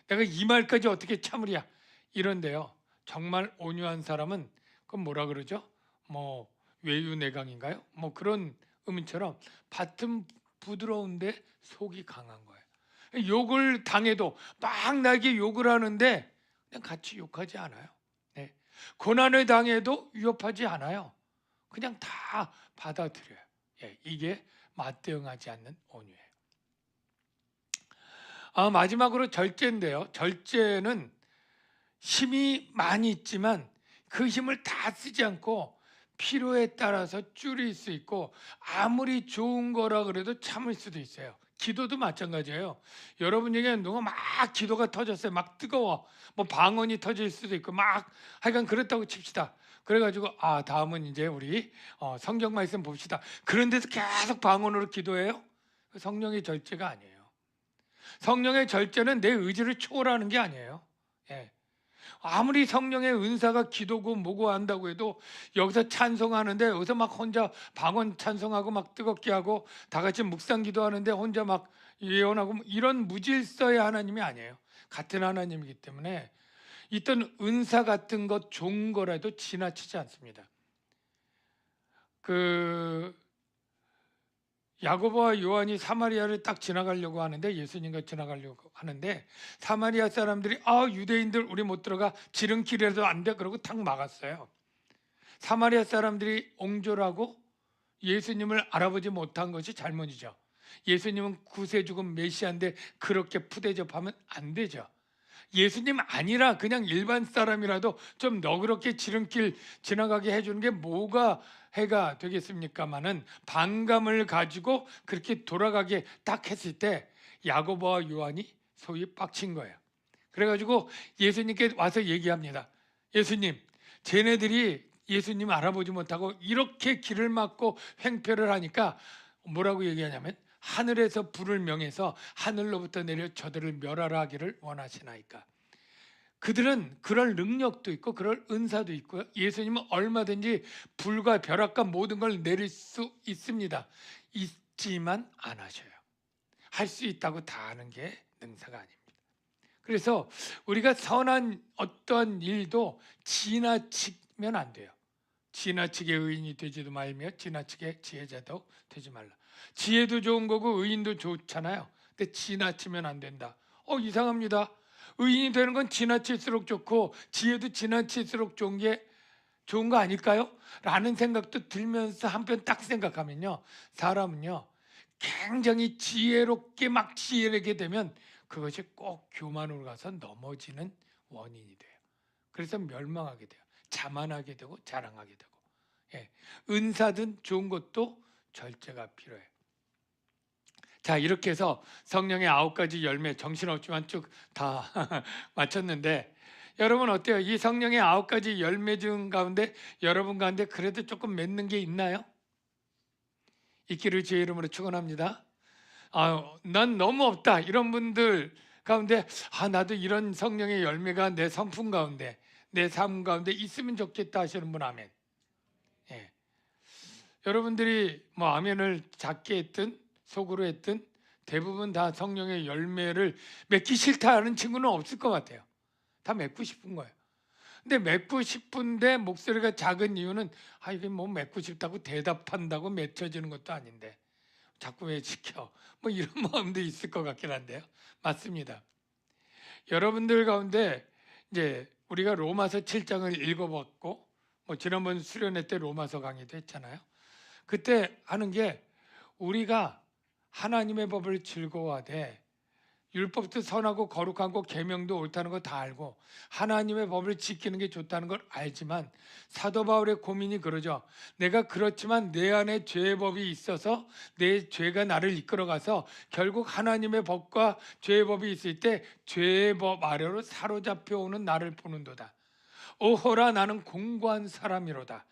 [SPEAKER 1] 내가 이 말까지 어떻게 참으랴, 이런데요, 정말 온유한 사람은 그건 뭐라 그러죠? 뭐 외유내강인가요? 뭐 그런 의미처럼 밭은 부드러운데 속이 강한 거예요. 욕을 당해도 막 나에게 욕을 하는데 그냥 같이 욕하지 않아요. 네. 고난을 당해도 위협하지 않아요. 그냥 다 받아들여요. 이게 맞대응하지 않는 온유예요. 마지막으로 절제인데요, 절제는 힘이 많이 있지만 그 힘을 다 쓰지 않고 필요에 따라서 줄일 수 있고, 아무리 좋은 거라 그래도 참을 수도 있어요. 기도도 마찬가지예요. 여러분 얘기는 누가 막 기도가 터졌어요, 막 뜨거워, 뭐 방언이 터질 수도 있고 막 하여간 그렇다고 칩시다. 그래가지고 다음은 이제 우리 성경 말씀 봅시다, 그런데도 계속 방언으로 기도해요? 성령의 절제가 아니에요. 성령의 절제는 내 의지를 초월하는 게 아니에요. 아무리 성령의 은사가 기도고 뭐고 한다고 해도 여기서 찬송하는데 여기서 막 혼자 방언 찬송하고 막 뜨겁게 하고 다 같이 묵상 기도하는데 혼자 막 예언하고 이런 무질서의 하나님이 아니에요. 같은 하나님이기 때문에 있던 은사 같은 것 좋은 거라도 지나치지 않습니다. 야고보와 요한이 사마리아를 딱 지나가려고 하는데, 예수님과 지나가려고 하는데 사마리아 사람들이 유대인들 우리 못 들어가, 지름길이라도 안 돼, 그러고 탁 막았어요. 사마리아 사람들이 옹졸하고 예수님을 알아보지 못한 것이 잘못이죠. 예수님은 구세주금 메시아인데 그렇게 푸대접하면 안 되죠. 예수님 아니라 그냥 일반 사람이라도 좀 너그럽게 지름길 지나가게 해주는 게 뭐가 해가 되겠습니까마는, 반감을 가지고 그렇게 돌아가게 딱 했을 때 야고보와 요한이 소위 빡친 거예요. 그래가지고 예수님께 와서 얘기합니다. 예수님, 쟤네들이 예수님 알아보지 못하고 이렇게 길을 막고 횡표를 하니까 뭐라고 얘기하냐면, 하늘에서 불을 명해서 하늘로부터 내려 저들을 멸하라 하기를 원하시나이까. 그들은 그럴 능력도 있고 그럴 은사도 있고요, 예수님은 얼마든지 불과 벼락과 모든 걸 내릴 수 있습니다. 있지만 안 하셔요. 할 수 있다고 다 하는 게 능사가 아닙니다. 그래서 우리가 선한 어떤 일도 지나치면 안 돼요. 지나치게 의인이 되지도 말며 지나치게 지혜자도 되지 말라. 지혜도 좋은 거고 의인도 좋잖아요. 근데 지나치면 안 된다. 이상합니다. 의인이 되는 건 지나칠수록 좋고 지혜도 지나칠수록 좋은 거 아닐까요? 라는 생각도 들면서 한편 딱 생각하면요, 사람은요 굉장히 지혜롭게 막 지혜롭게 되면 그것이 꼭 교만으로 가서 넘어지는 원인이 돼요. 그래서 멸망하게 돼요. 자만하게 되고 자랑하게 되고. 은사든 좋은 것도 절제가 필요해요. 자, 이렇게 해서 성령의 9가지 열매, 정신없지만 쭉 다 마쳤는데, 여러분 어때요? 이 성령의 9가지 열매 중 가운데 여러분 가운데 그래도 조금 맺는 게 있나요? 있기를 주의 이름으로 축원합니다. 난 너무 없다, 이런 분들 가운데 나도 이런 성령의 열매가 내 성품 가운데, 내 삶 가운데 있으면 좋겠다 하시는 분 아멘. 여러분들이 뭐 아멘을 작게 했든 속으로 했든 대부분 다 성령의 열매를 맺기 싫다 하는 친구는 없을 것 같아요. 다 맺고 싶은 거예요. 근데 맺고 싶은데 목소리가 작은 이유는 이게 뭐 맺고 싶다고 대답한다고 맺혀지는 것도 아닌데 자꾸 왜 지켜, 뭐 이런 마음도 있을 것 같긴 한데요. 맞습니다. 여러분들 가운데 이제 우리가 로마서 7장을 읽어봤고 지난번 수련회 때 로마서 강의도 했잖아요. 그때 하는 게 우리가 하나님의 법을 즐거워하되 율법도 선하고 거룩하고 계명도 옳다는 거 다 알고 하나님의 법을 지키는 게 좋다는 걸 알지만 사도 바울의 고민이 그러죠. 내가 그렇지만 내 안에 죄의 법이 있어서 내 죄가 나를 이끌어가서 결국 하나님의 법과 죄의 법이 있을 때 죄의 법 아래로 사로잡혀 오는 나를 보는도다. 오호라 나는 공고한 사람이로다.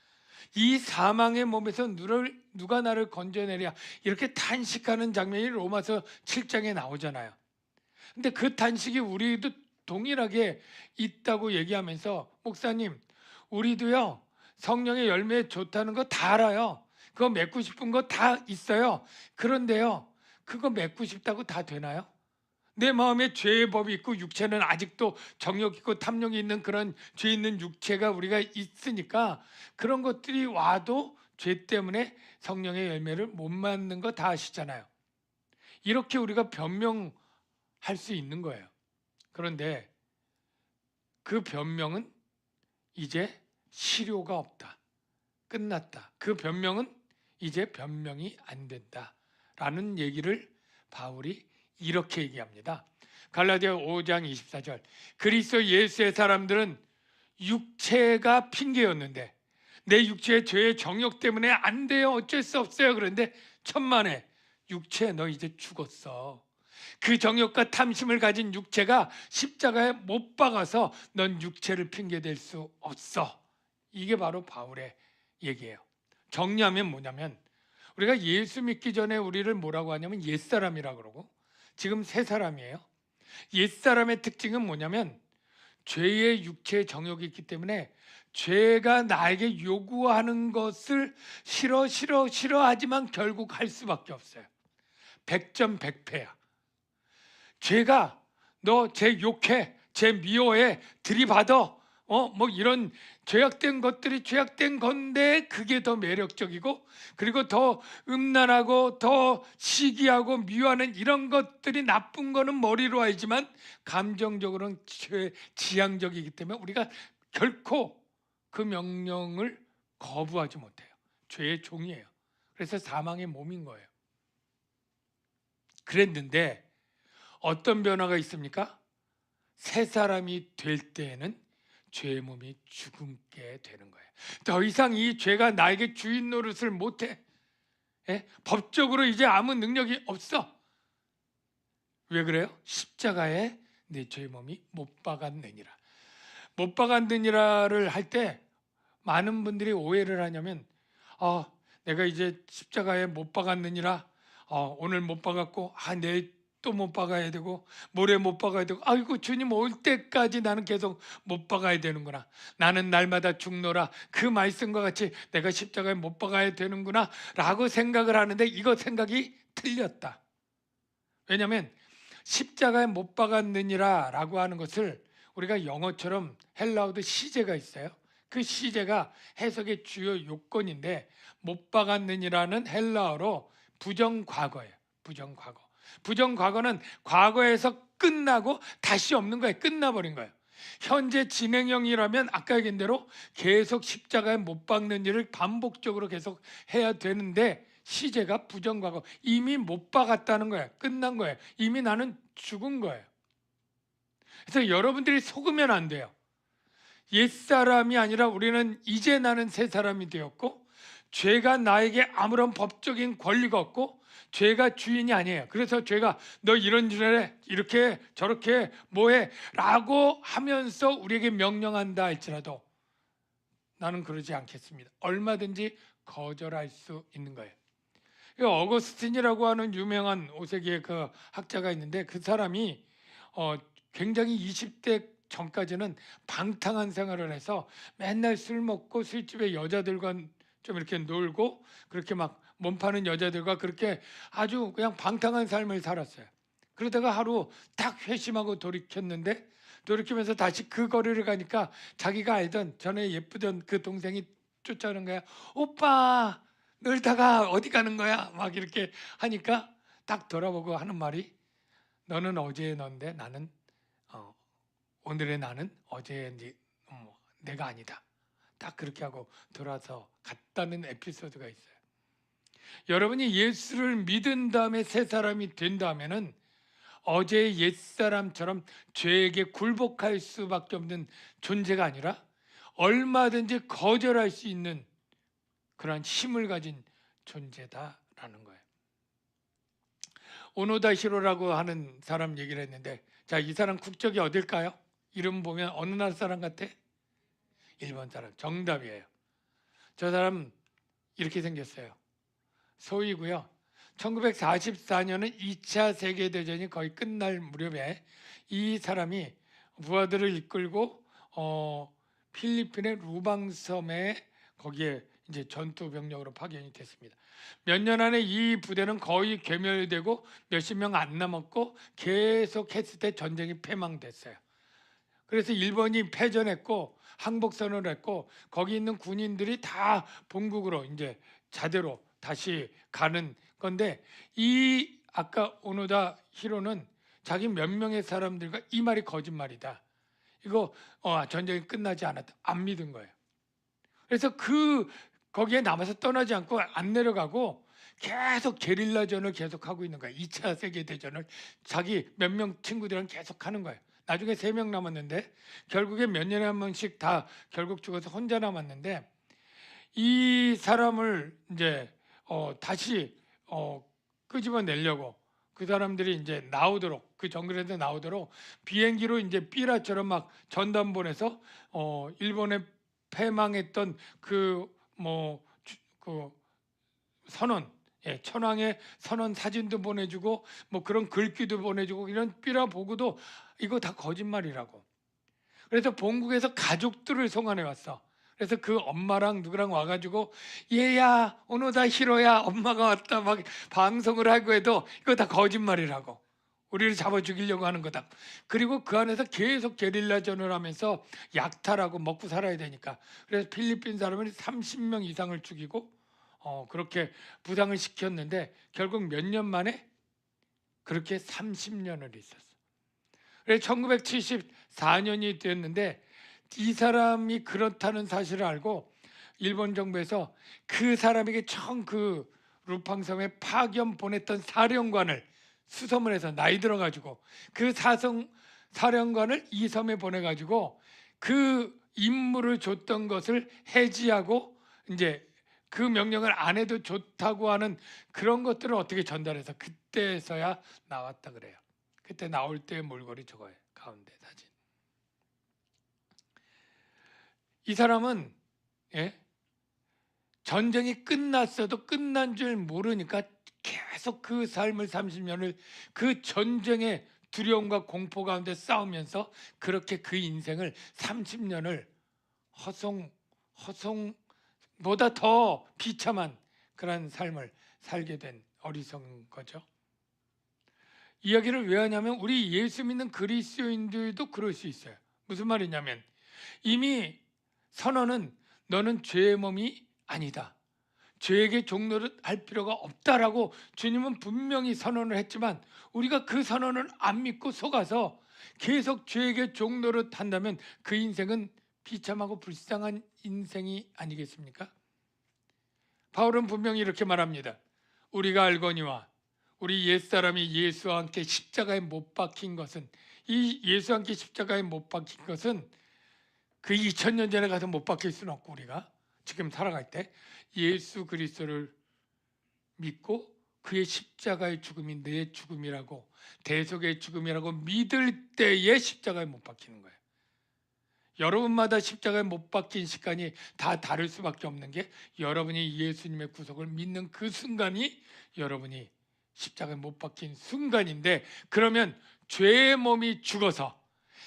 [SPEAKER 1] 이 사망의 몸에서 누가 나를 건져내랴. 이렇게 탄식하는 장면이 로마서 7장에 나오잖아요. 근데 그 탄식이 우리도 동일하게 있다고 얘기하면서 목사님, 우리도요 성령의 열매 좋다는 거 다 알아요. 그거 맺고 싶은 거 다 있어요. 그런데요, 그거 맺고 싶다고 다 되나요? 내 마음에 죄의 법이 있고 육체는 아직도 정욕 있고 탐욕이 있는 그런 죄 있는 육체가 우리가 있으니까 그런 것들이 와도 죄 때문에 성령의 열매를 못 맞는 거 다 아시잖아요. 이렇게 우리가 변명할 수 있는 거예요. 그런데 그 변명은 이제 실효가 없다. 끝났다. 그 변명은 이제 변명이 안 된다라는 얘기를 바울이 이렇게 얘기합니다. 갈라디아 5장 24절. 그리스도 예수의 사람들은 육체가 핑계였는데 내 육체의 죄의 정욕 때문에 안 돼요. 어쩔 수 없어요. 그런데 천만에 육체 너 이제 죽었어. 그 정욕과 탐심을 가진 육체가 십자가에 못 박아서 넌 육체를 핑계댈 수 없어. 이게 바로 바울의 얘기예요. 정리하면 뭐냐면 우리가 예수 믿기 전에 우리를 뭐라고 하냐면 옛사람이라고 그러고 지금 새 사람이에요. 옛사람의 특징은 뭐냐면 죄의 육체의 정욕이 있기 때문에 죄가 나에게 요구하는 것을 싫어하지만 결국 할 수밖에 없어요. 100점 100패야. 죄가 너 쟤 욕해, 쟤 미워해, 들이받아, 뭐 이런 죄악된 것들이 죄악된 건데 그게 더 매력적이고 그리고 더 음란하고 더 시기하고 미워하는 이런 것들이 나쁜 거는 머리로 알지만 감정적으로는 지향적이기 때문에 우리가 결코 그 명령을 거부하지 못해요. 죄의 종이에요. 그래서 사망의 몸인 거예요. 그랬는데 어떤 변화가 있습니까? 새 사람이 될 때에는 죄의 몸이 죽음게 되는 거예요. 더 이상 이 죄가 나에게 주인 노릇을 못해. 법적으로 이제 아무 능력이 없어. 왜 그래요? 십자가에 내 죄의 몸이 못 박았느니라. 못 박았느니라를 할 때 많은 분들이 오해를 하냐면 내가 이제 십자가에 못 박았느니라 오늘 못 박았고 내일 또 못 박아야 되고 모레 못 박아야 되고 아이고 주님 올 때까지 나는 계속 못 박아야 되는구나. 나는 날마다 죽노라. 그 말씀과 같이 내가 십자가에 못 박아야 되는구나 라고 생각을 하는데 이거 생각이 틀렸다. 왜냐하면 십자가에 못 박았느니라 라고 하는 것을 우리가 영어처럼 헬라어도 시제가 있어요. 그 시제가 해석의 주요 요건인데 못 박았느니라는 헬라어로 부정과거예요. 부정과거. 부정과거는 과거에서 끝나고 다시 없는 거예요. 끝나버린 거예요. 현재 진행형이라면 아까 얘기한 대로 계속 십자가에 못 박는 일을 반복적으로 계속 해야 되는데 시제가 부정과거. 이미 못 박았다는 거예요. 끝난 거예요. 이미 나는 죽은 거예요. 그래서 여러분들이 속으면 안 돼요. 옛사람이 아니라 우리는 이제 나는 새 사람이 되었고 죄가 나에게 아무런 법적인 권리가 없고 죄가 주인이 아니에요. 그래서 죄가 너 이런 줄 해, 이렇게 저렇게 뭐해 라고 하면서 우리에게 명령한다 할지라도 나는 그러지 않겠습니다. 얼마든지 거절할 수 있는 거예요. 어거스틴이라고 하는 유명한 5세기의 그 학자가 있는데 그 사람이 굉장히 20대 전까지는 방탕한 생활을 해서 맨날 술 먹고 술집에 여자들과 좀 이렇게 놀고 그렇게 막 몸 파는 여자들과 그렇게 아주 그냥 방탕한 삶을 살았어요. 그러다가 하루 딱 회심하고 돌이키면서 다시 그 거리를 가니까 자기가 알던 전에 예쁘던 그 동생이 쫓아오는 거야. 오빠 놀다가 어디 가는 거야? 막 이렇게 하니까 딱 돌아보고 하는 말이 너는 어제의 넌데 나는 오늘의 나는 어제의 내가 아니다. 딱 그렇게 하고 돌아서 갔다는 에피소드가 있어요. 여러분이 예수를 믿은 다음에 새 사람이 된다면은 어제의 옛사람처럼 죄에게 굴복할 수밖에 없는 존재가 아니라 얼마든지 거절할 수 있는 그러한 힘을 가진 존재다라는 거예요. 오노다 히로라고 하는 사람 얘기를 했는데, 자, 이 사람 국적이 어딜까요? 이름 보면 어느 나라 사람 같아? 일본 사람. 정답이에요. 저 사람 이렇게 생겼어요. 소이고요. 1944년은 2차 세계대전이 거의 끝날 무렵에 이 사람이 부하들을 이끌고 필리핀의 루방섬에 거기에 이제 전투 병력으로 파견이 됐습니다. 몇 년 안에 이 부대는 거의 괴멸되고 몇십 명 안 남았고 계속 했을 때 전쟁이 패망됐어요. 그래서 일본이 패전했고 항복선언을 했고 거기 있는 군인들이 다 본국으로 이제 자대로 다시 가는 건데, 이 아까 오노다 히로는 자기 몇 명의 사람들과 이 말이 거짓말이다. 이거 전쟁이 끝나지 않았다. 안 믿은 거예요. 그래서 거기에 남아서 떠나지 않고 안 내려가고 계속 게릴라전을 계속 하고 있는 거예요. 2차 세계대전을 자기 몇 명 친구들이랑 계속 하는 거예요. 나중에 3명 남았는데 결국에 몇 년에 한 명씩 다 결국 죽어서 혼자 남았는데, 이 사람을 이제 다시 끄집어내려고 그 사람들이 이제 나오도록, 그 정글에서 나오도록 비행기로 이제 삐라처럼 막 전단 보내서 일본에 패망했던 그 선언, 천황의 선언 사진도 보내주고 뭐 그런 글귀도 보내주고 이런 삐라 보고도 이거 다 거짓말이라고. 그래서 본국에서 가족들을 송환해 왔어. 그래서 그 엄마랑 누구랑 와가지고 얘야 오노다 히로야 엄마가 왔다 막 방송을 하고 해도 이거 다 거짓말이라고. 우리를 잡아 죽이려고 하는 거다. 그리고 그 안에서 계속 게릴라전을 하면서 약탈하고 먹고 살아야 되니까. 그래서 필리핀 사람은 30명 이상을 죽이고 그렇게 부상을 시켰는데 결국 몇 년 만에 그렇게 30년을 있었어. 그래서 1974년이 됐는데 이 사람이 그렇다는 사실을 알고 일본 정부에서 그 사람에게 처음 그 루팡섬에 파견 보냈던 사령관을 수소문해서 나이 들어가지고 그 사령관을 이 섬에 보내가지고 그 임무를 줬던 것을 해지하고 이제 그 명령을 안 해도 좋다고 하는 그런 것들을 어떻게 전달해서 그때서야 나왔다 그래요. 그때 나올 때 몰골이 저거예요. 가운데 사진. 이 사람은 전쟁이 끝났어도 끝난 줄 모르니까 계속 그 삶을 30년을 그 전쟁의 두려움과 공포 가운데 싸우면서 그렇게 그 인생을 30년을 허송보다 더 비참한 그런 삶을 살게 된 어리석은 거죠. 이야기를 왜 하냐면 우리 예수 믿는 그리스도인들도 그럴 수 있어요. 무슨 말이냐면 이미 선언은 너는 죄의 몸이 아니다. 죄에게 종노릇 할 필요가 없다라고 주님은 분명히 선언을 했지만 우리가 그 선언을 안 믿고 속아서 계속 죄에게 종노릇 한다면 그 인생은 비참하고 불쌍한 인생이 아니겠습니까? 바울은 분명히 이렇게 말합니다. 우리가 알거니와 우리 옛사람이 예수와 함께 십자가에 못 박힌 것은, 이 예수와 함께 십자가에 못 박힌 것은 그 2000년 전에 가서 못 박힐 수는 없고 우리가 지금 살아갈 때 예수 그리스도를 믿고 그의 십자가의 죽음이 내 죽음이라고, 대속의 죽음이라고 믿을 때에 십자가에 못 박히는 거예요. 여러분마다 십자가에 못 박힌 시간이 다 다를 수밖에 없는 게 여러분이 예수님의 구속을 믿는 그 순간이 여러분이 십자가에 못 박힌 순간인데, 그러면 죄의 몸이 죽어서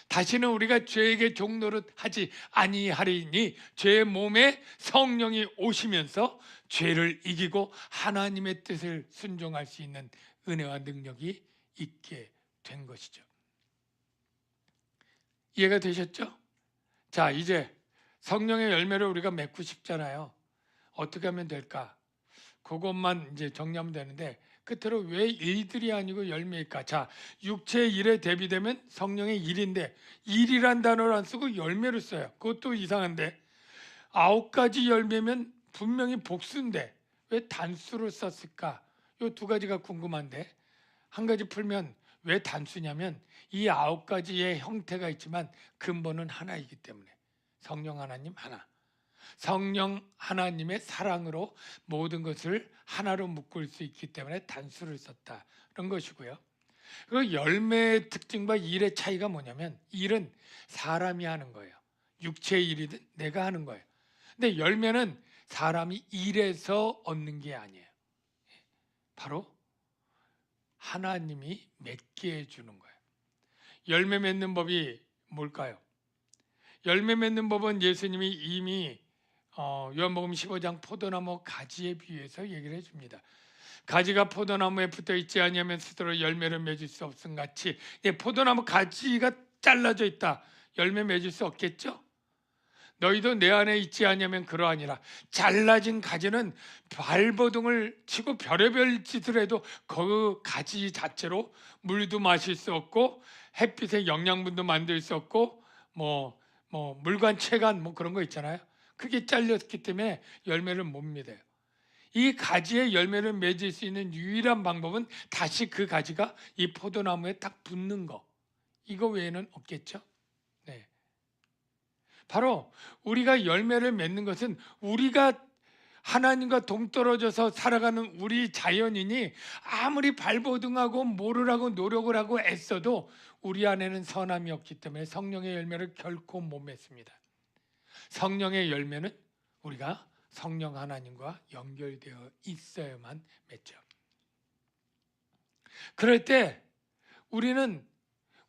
[SPEAKER 1] 다시는 우리가 죄에게 종노릇 하지 아니하리니 죄의 몸에 성령이 오시면서 죄를 이기고 하나님의 뜻을 순종할 수 있는 은혜와 능력이 있게 된 것이죠. 이해가 되셨죠? 자, 이제 성령의 열매를 우리가 맺고 싶잖아요. 어떻게 하면 될까? 그것만 이제 정리하면 되는데, 끝으로 왜 일들이 아니고 열매일까? 자, 육체의 일에 대비되면 성령의 일인데 일이란 단어를 안 쓰고 열매를 써요. 그것도 이상한데 9가지 열매면 분명히 복수인데 왜 단수를 썼을까? 이 두 가지가 궁금한데 한 가지 풀면 왜 단수냐면 이 9가지의 형태가 있지만 근본은 하나이기 때문에 성령 하나님 하나. 성령 하나님의 사랑으로 모든 것을 하나로 묶을 수 있기 때문에 단수를 썼다. 그런 것이고요. 그리고 열매의 특징과 일의 차이가 뭐냐면 일은 사람이 하는 거예요. 육체의 일이든 내가 하는 거예요. 근데 열매는 사람이 일해서 얻는 게 아니에요. 바로 하나님이 맺게 해주는 거예요. 열매 맺는 법이 뭘까요? 열매 맺는 법은 예수님이 이미 요한복음 15장 포도나무 가지에 비유해서 얘기를 해줍니다. 가지가 포도나무에 붙어 있지 아니하면 스스로 열매를 맺을 수 없음 같이 포도나무 가지가 잘라져 있다. 열매 맺을 수 없겠죠? 너희도 내 안에 있지 아니하면 그러하니라. 잘라진 가지는 발버둥을 치고 별의별 짓을 해도 그 가지 자체로 물도 마실 수 없고 햇빛에 영양분도 만들 수 없고 뭐 물관 채간 뭐 그런 거 있잖아요. 그게 잘렸기 때문에 열매를 못 맺어요. 이 가지에 열매를 맺을 수 있는 유일한 방법은 다시 그 가지가 이 포도나무에 딱 붙는 거. 이거 외에는 없겠죠? 네. 바로 우리가 열매를 맺는 것은 우리가 하나님과 동떨어져서 살아가는 우리 자연인이 아무리 발버둥하고 뭐를 하고 노력을 하고 애써도 우리 안에는 선함이 없기 때문에 성령의 열매를 결코 못 맺습니다. 성령의 열매는 우리가 성령 하나님과 연결되어 있어야만 맺죠. 그럴 때 우리는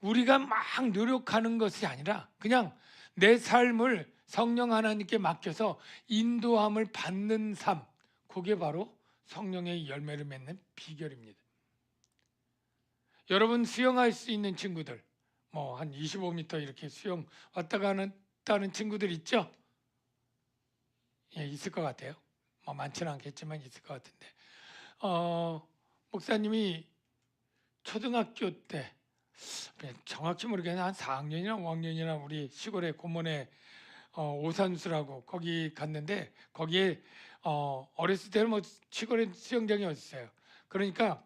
[SPEAKER 1] 우리가 막 노력하는 것이 아니라 그냥 내 삶을 성령 하나님께 맡겨서 인도함을 받는 삶, 그게 바로 성령의 열매를 맺는 비결입니다. 여러분 수영할 수 있는 친구들, 뭐 한 25m 이렇게 수영 왔다 가는 친구들 있죠? 예, 있을 것 같아요. 뭐 많지는 않겠지만 있을 것 같은데, 목사님이 초등학교 때 정확히 모르겠는데 한 4학년이나 5학년이나 우리 시골의 고모네 오산수라고 거기 갔는데 거기에 어렸을 때는 뭐 시골에 수영장이 없었어요. 그러니까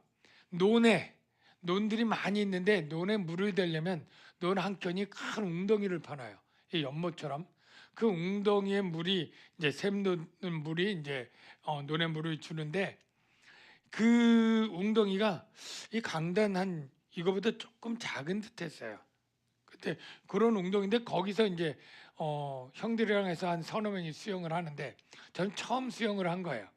[SPEAKER 1] 논들이 많이 있는데 논에 물을 대려면 논 한 켠이 큰 웅덩이를 파놔요. 이 연못처럼 그 웅덩이에 물이 이제 샘도는 물이 이제 논에 물을 주는데 그 웅덩이가 이 강단 한 이거보다 조금 작은 듯했어요. 그때 그런 웅덩이인데 거기서 이제 형들이랑 해서 한 서너 명이 수영을 하는데 저는 처음 수영을 한 거예요.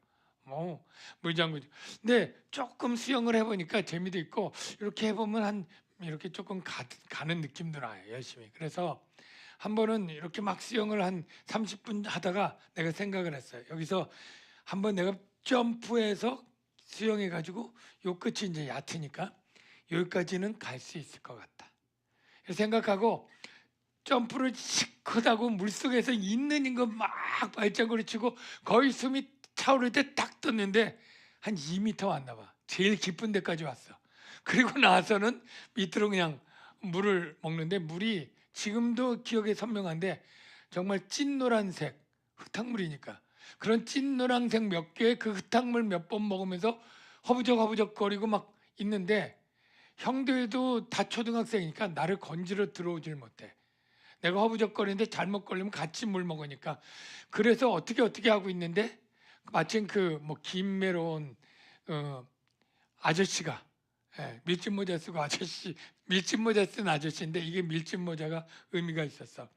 [SPEAKER 1] 뭐 물장구. 근데 조금 수영을 해보니까 재미도 있고 이렇게 해보면 한 이렇게 조금 가는 느낌도 나요. 열심히. 그래서 한 번은 이렇게 막 수영을 한 30분 하다가 내가 생각을 했어요. 여기서 한번 내가 점프해서 수영해가지고 요 끝이 이제 얕으니까 여기까지는 갈 수 있을 것 같다. 생각하고 점프를 시커다고 물속에서 있는 거 막 발장구를 치고 거의 숨이 차오를 때 딱 떴는데 한 2m 왔나 봐. 제일 깊은 데까지 왔어. 그리고 나서는 밑으로 그냥 물을 먹는데 물이 지금도 기억에 선명한데 정말 찐노란색 흙탕물이니까 그런 찐노란색 몇 개의 그 흙탕물 몇 번 먹으면서 허부적 거리고 막 있는데 형들도 다 초등학생이니까 나를 건지러 들어오질 못해. 내가 허부적거리는데 잘못 걸리면 같이 물 먹으니까. 그래서 어떻게 하고 있는데 마침 그 뭐 김매로운 아저씨가 밀짚 모자 쓰고 밀짚 모자 쓴 아저씨인데 이게 밀짚 모자가 의미가 있었어.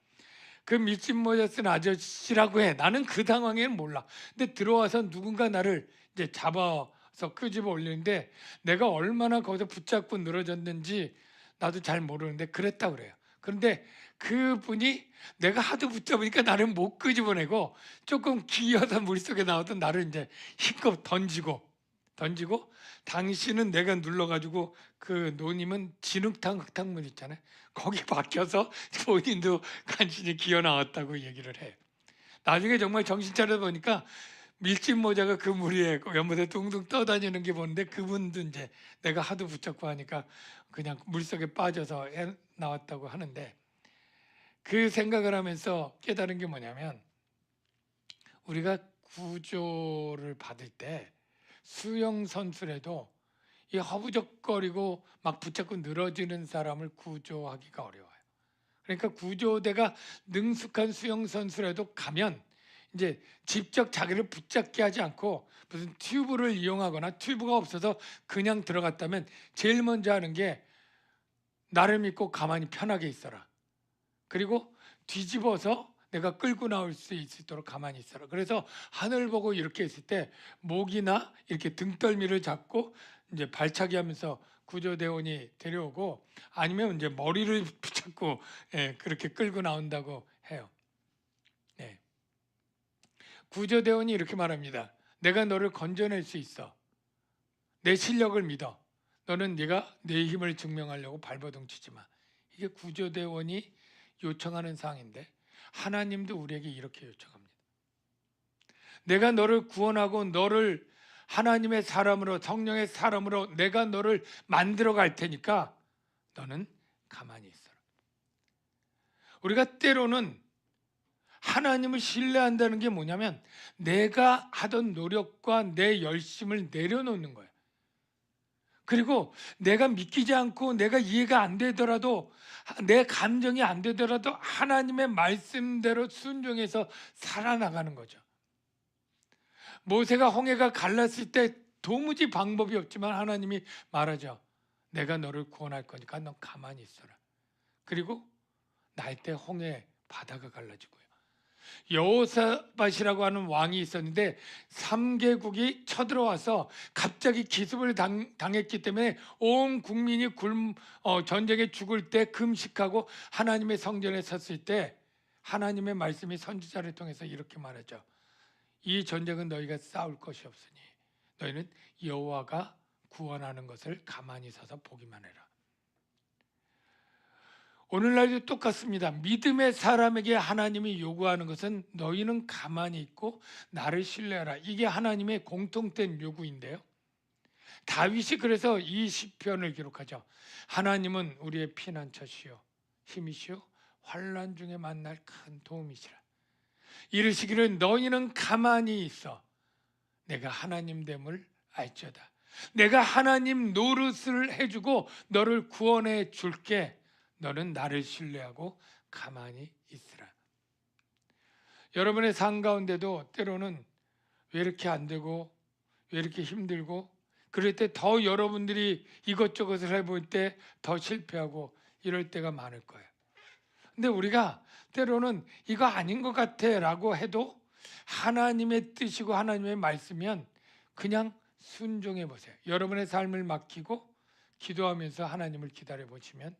[SPEAKER 1] 그 밀짚 모자 쓴 아저씨라고 해. 나는 그 상황에는 몰라. 근데 들어와서 누군가 나를 이제 잡아서 끄집어 올리는데 내가 얼마나 거기서 붙잡고 늘어졌는지 나도 잘 모르는데 그랬다 그래요. 그런데 그분이 내가 하도 붙잡으니까 나를 못 끄집어내고 조금 기어서 물속에 나오던 나를 이제 힘껏 던지고 당신은 내가 눌러가지고 그 노님은 진흙탕 흙탕물 있잖아요. 거기 박혀서 본인도 간신히 기어 나왔다고 얘기를 해. 나중에 정말 정신 차려 보니까 밀짚 모자가 그 물 위에 연못에 둥둥 떠다니는 게 보는데, 그분도 이제 내가 하도 붙잡고 하니까 그냥 물속에 빠져서 나왔다고 하는데, 그 생각을 하면서 깨달은 게 뭐냐면, 우리가 구조를 받을 때 수영 선수라도 이 허부적거리고 막 붙잡고 늘어지는 사람을 구조하기가 어려워요. 그러니까 구조대가 능숙한 수영 선수라도 가면 이제 직접 자기를 붙잡게 하지 않고 무슨 튜브를 이용하거나, 튜브가 없어서 그냥 들어갔다면 제일 먼저 하는 게 나를 믿고 가만히 편하게 있어라. 그리고 뒤집어서 내가 끌고 나올 수 있도록 가만히 있어라. 그래서 하늘 보고 이렇게 있을 때 목이나 이렇게 등덜미를 잡고 이제 발차기 하면서 구조대원이 데려오고, 아니면 이제 머리를 붙잡고 그렇게 끌고 나온다고 해요. 네. 구조대원이 이렇게 말합니다. 내가 너를 건져낼 수 있어. 내 실력을 믿어. 너는 네가 내 힘을 증명하려고 발버둥 치지 마. 이게 구조대원이 요청하는 사항인데, 하나님도 우리에게 이렇게 요청합니다. 내가 너를 구원하고 너를 하나님의 사람으로, 성령의 사람으로 내가 너를 만들어 갈 테니까 너는 가만히 있어라. 우리가 때로는 하나님을 신뢰한다는 게 뭐냐면, 내가 하던 노력과 내 열심을 내려놓는 거예요. 그리고 내가 믿기지 않고 내가 이해가 안 되더라도, 내 감정이 안 되더라도 하나님의 말씀대로 순종해서 살아나가는 거죠. 모세가 홍해가 갈랐을 때 도무지 방법이 없지만 하나님이 말하죠. 내가 너를 구원할 거니까 넌 가만히 있어라. 그리고 날 때 홍해 바다가 갈라지고요. 여호사밧이라고 하는 왕이 있었는데 3개국이 쳐들어와서 갑자기 기습을 당했기 때문에 온 국민이 전쟁에 죽을 때 금식하고 하나님의 성전에 섰을 때 하나님의 말씀이 선지자를 통해서 이렇게 말하죠. 이 전쟁은 너희가 싸울 것이 없으니 너희는 여호와가 구원하는 것을 가만히 서서 보기만 해라. 오늘날도 똑같습니다. 믿음의 사람에게 하나님이 요구하는 것은 너희는 가만히 있고 나를 신뢰하라. 이게 하나님의 공통된 요구인데요. 다윗이 그래서 이 시편을 기록하죠. 하나님은 우리의 피난처시요 힘이시요 환난 중에 만날 큰 도움이시라. 이르시기를 너희는 가만히 있어 내가 하나님됨을 알지어다. 내가 하나님 노릇을 해주고 너를 구원해 줄게. 너는 나를 신뢰하고 가만히 있으라. 여러분의 삶 가운데도 때로는 왜 이렇게 안 되고 왜 이렇게 힘들고, 그럴 때 더 여러분들이 이것저것을 해볼 때 더 실패하고 이럴 때가 많을 거예요. 근데 우리가 때로는 이거 아닌 것 같아 라고 해도 하나님의 뜻이고 하나님의 말씀이면 그냥 순종해 보세요. 여러분의 삶을 맡기고 기도하면서 하나님을 기다려 보시면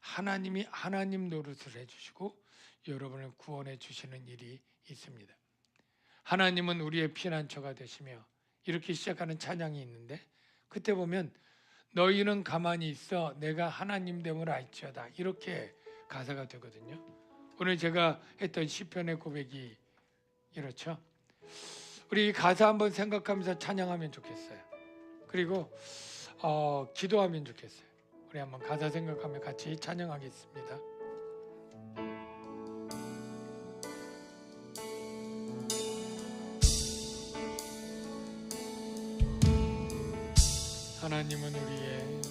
[SPEAKER 1] 하나님이 하나님 노릇을 해주시고 여러분을 구원해 주시는 일이 있습니다. 하나님은 우리의 피난처가 되시며, 이렇게 시작하는 찬양이 있는데 그때 보면 너희는 가만히 있어 내가 하나님됨을 알지어다, 이렇게 가사가 되거든요. 오늘 제가 했던 시편의 고백이 이렇죠. 우리 가사 한번 생각하면서 찬양하면 좋겠어요. 그리고 기도하면 좋겠어요. 우리 한번 가사 생각하며 같이 찬양하겠습니다. 하나님은 우리의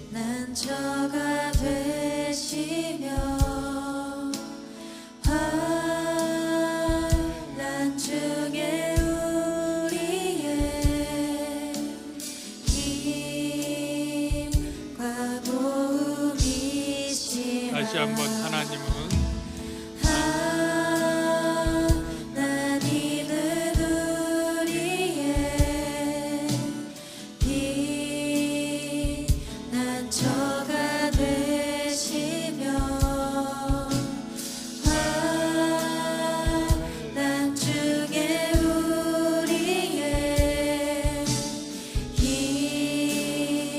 [SPEAKER 2] 피난처가 되시며
[SPEAKER 1] 다시 한번 하나님은
[SPEAKER 2] 우리의 피난처가 되시며 환난 중에 우리의 힘과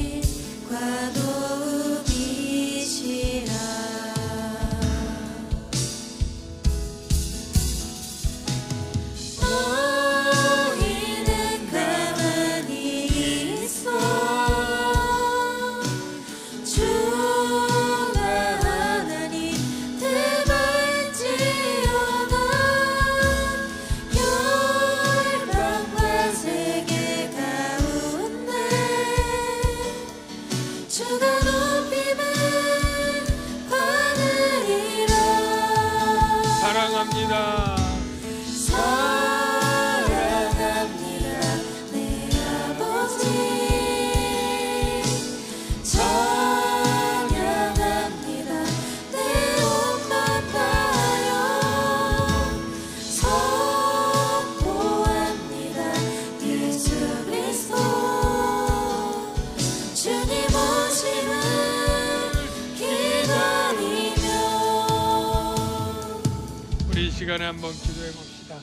[SPEAKER 1] 우리 이 시간에 한번 기도해 봅시다.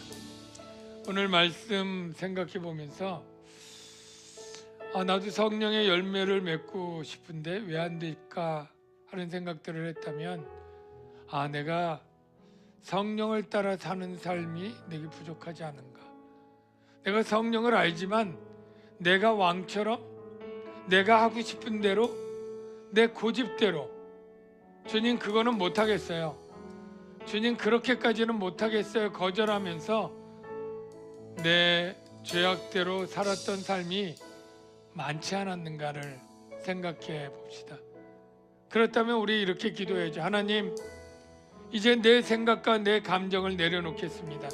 [SPEAKER 1] 오늘 말씀 생각해 보면서 나도 성령의 열매를 맺고 싶은데 왜 안 될까 하는 생각들을 했다면 내가 성령을 따라 사는 삶이 내게 부족하지 않은가. 내가 성령을 알지만 내가 왕처럼 내가 하고 싶은 대로 내 고집대로 주님 그거는 못하겠어요. 주님 그렇게까지는 못하겠어요. 거절하면서 내 죄악대로 살았던 삶이 많지 않았는가를 생각해 봅시다. 그렇다면 우리 이렇게 기도해야죠. 하나님, 이제 내 생각과 내 감정을 내려놓겠습니다.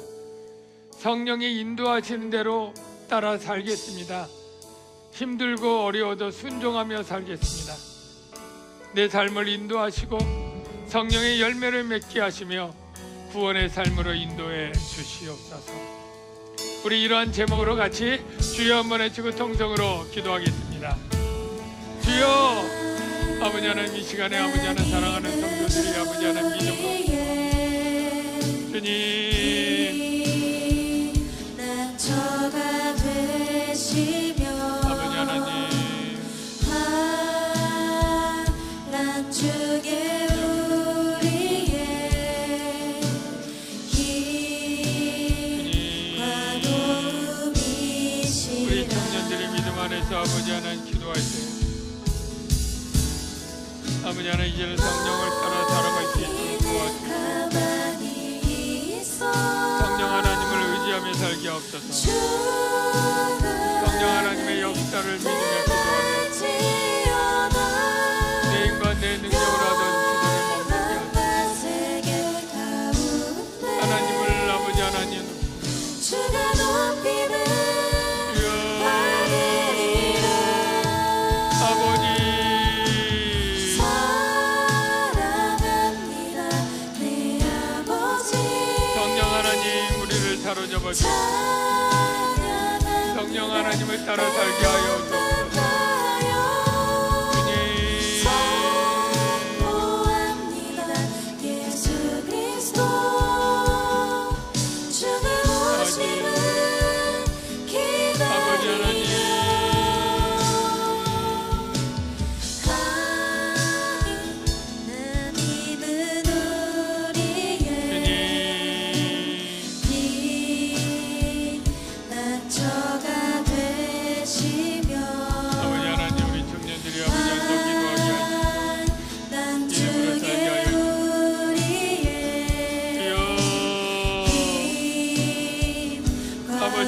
[SPEAKER 1] 성령이 인도하시는 대로 따라 살겠습니다. 힘들고 어려워도 순종하며 살겠습니다. 내 삶을 인도하시고 성령의 열매를 맺게 하시며 구원의 삶으로 인도해 주시옵소서. 우리 이러한 제목으로 같이 주여 한번 외치고 통성으로 기도하겠습니다. 주여, 아버지 하나님, 이 시간에 아버지 하나님 사랑하는 성도들이 아버지 하나님 믿음으로 주님
[SPEAKER 2] 난처가 되시며
[SPEAKER 1] 아버지 하나님
[SPEAKER 2] 난중에 우리의 힘과 도움이시라.
[SPEAKER 1] 우리 청년들의 믿음 안에서 아버지 하나님 기도할 때 아버지 하나님 이제는 성령을 따라 살아갈 수 있도록 도와주시고 성령 하나님을 의지하며 살게 하옵소서. 성령 하나님의 역사를 믿으며 기도하며 내 힘과 내 능력으로 하던 기도를 멈추게 하소서. 하나님을 아버지 하나님 아버지 성령 하나님 우리를 사로잡아 주시고 성령 하나님을 따라 살게 하여 주옵소서.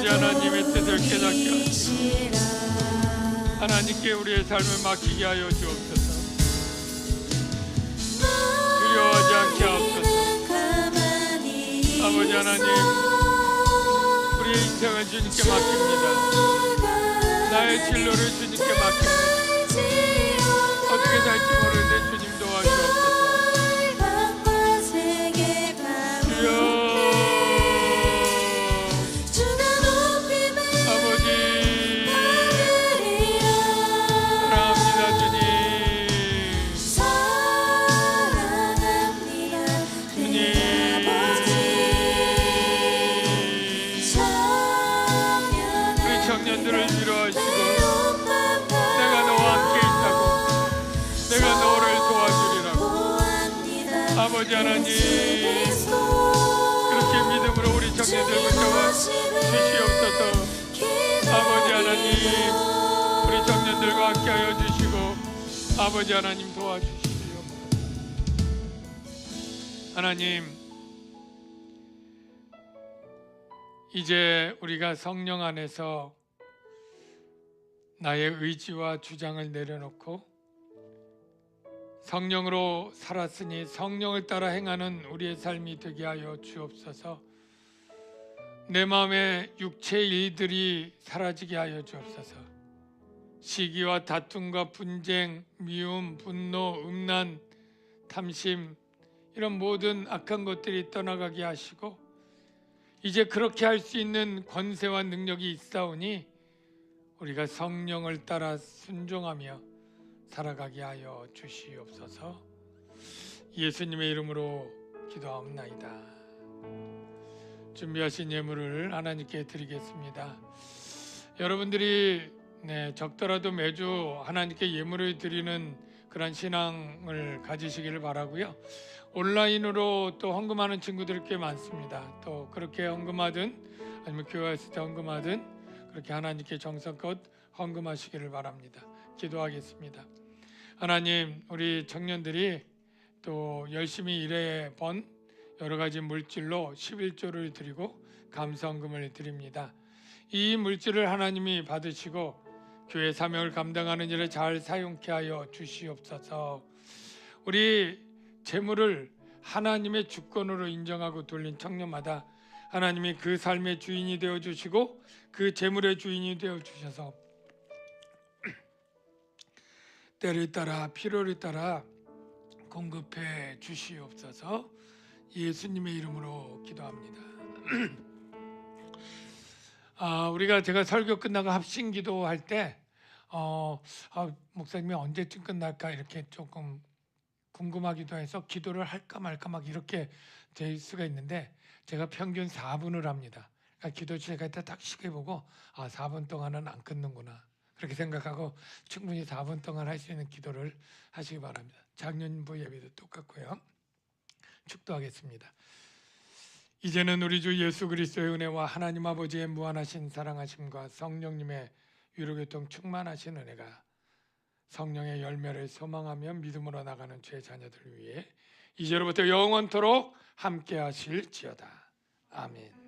[SPEAKER 1] 하나님의 뜻을 깨닫게 하시고 하나님께 우리의 삶을 맡기게 하여 주옵소서. 두려워하지 않게 하옵소서. 아버지 하나님 우리의 인생을 주님께 맡깁니다. 나의 진로를 주님께 맡깁니다. 어떻게 살지 모르는데 주님 도와주옵소서. 주여 청년들을 위로하시고 내가 너와 함께 있다고 내가 너를 도와주리라고 아버지 하나님 그렇게 믿음으로 우리 청년들 붙잡아 주시옵소서. 아버지 하나님 우리 청년들과 함께 하여 주시고 아버지 하나님 도와주시옵소서. 하나님 이제 우리가 성령 안에서 나의 의지와 주장을 내려놓고 성령으로 살았으니 성령을 따라 행하는 우리의 삶이 되게 하여 주옵소서. 내 마음에 육체의 일들이 사라지게 하여 주옵소서. 시기와 다툼과 분쟁, 미움, 분노, 음란, 탐심 이런 모든 악한 것들이 떠나가게 하시고 이제 그렇게 할 수 있는 권세와 능력이 있사오니 우리가 성령을 따라 순종하며 살아가게 하여 주시옵소서. 예수님의 이름으로 기도하옵나이다. 준비하신 예물을 하나님께 드리겠습니다. 여러분들이 적더라도 매주 하나님께 예물을 드리는 그런 신앙을 가지시기를 바라고요. 온라인으로 또 헌금하는 친구들 꽤 많습니다. 또 그렇게 헌금하든 아니면 교회에서 헌금하든 그렇게 하나님께 정성껏 헌금하시기를 바랍니다. 기도하겠습니다. 하나님, 우리 청년들이 또 열심히 일해 번 여러 가지 물질로 11조를 드리고 감사헌금을 드립니다. 이 물질을 하나님이 받으시고 교회 사명을 감당하는 일에 잘 사용케 하여 주시옵소서. 우리 재물을 하나님의 주권으로 인정하고 돌린 청년마다 하나님이 그 삶의 주인이 되어 주시고 그 재물의 주인이 되어 주셔서 때를 따라 필요를 따라 공급해 주시옵소서. 예수님의 이름으로 기도합니다. 우리가 제가 설교 끝나고 합심 기도할 때 목사님이 언제쯤 끝날까 이렇게 조금 궁금하기도 해서 기도를 할까 말까 막 이렇게 될 수가 있는데 제가 평균 4분을 합니다. 그러니까 기도 시작할 때 딱 시계 보고 4분 동안은 안 끊는구나 그렇게 생각하고 충분히 4분 동안 할 수 있는 기도를 하시기 바랍니다. 작년부 예배도 똑같고요. 축도하겠습니다. 이제는 우리 주 예수 그리스도의 은혜와 하나님 아버지의 무한하신 사랑하심과 성령님의 위로교통 충만하신 은혜가 성령의 열매를 소망하며 믿음으로 나가는 죄 자녀들을 위해 이제로부터 영원토록 함께 하실지어다. 아멘.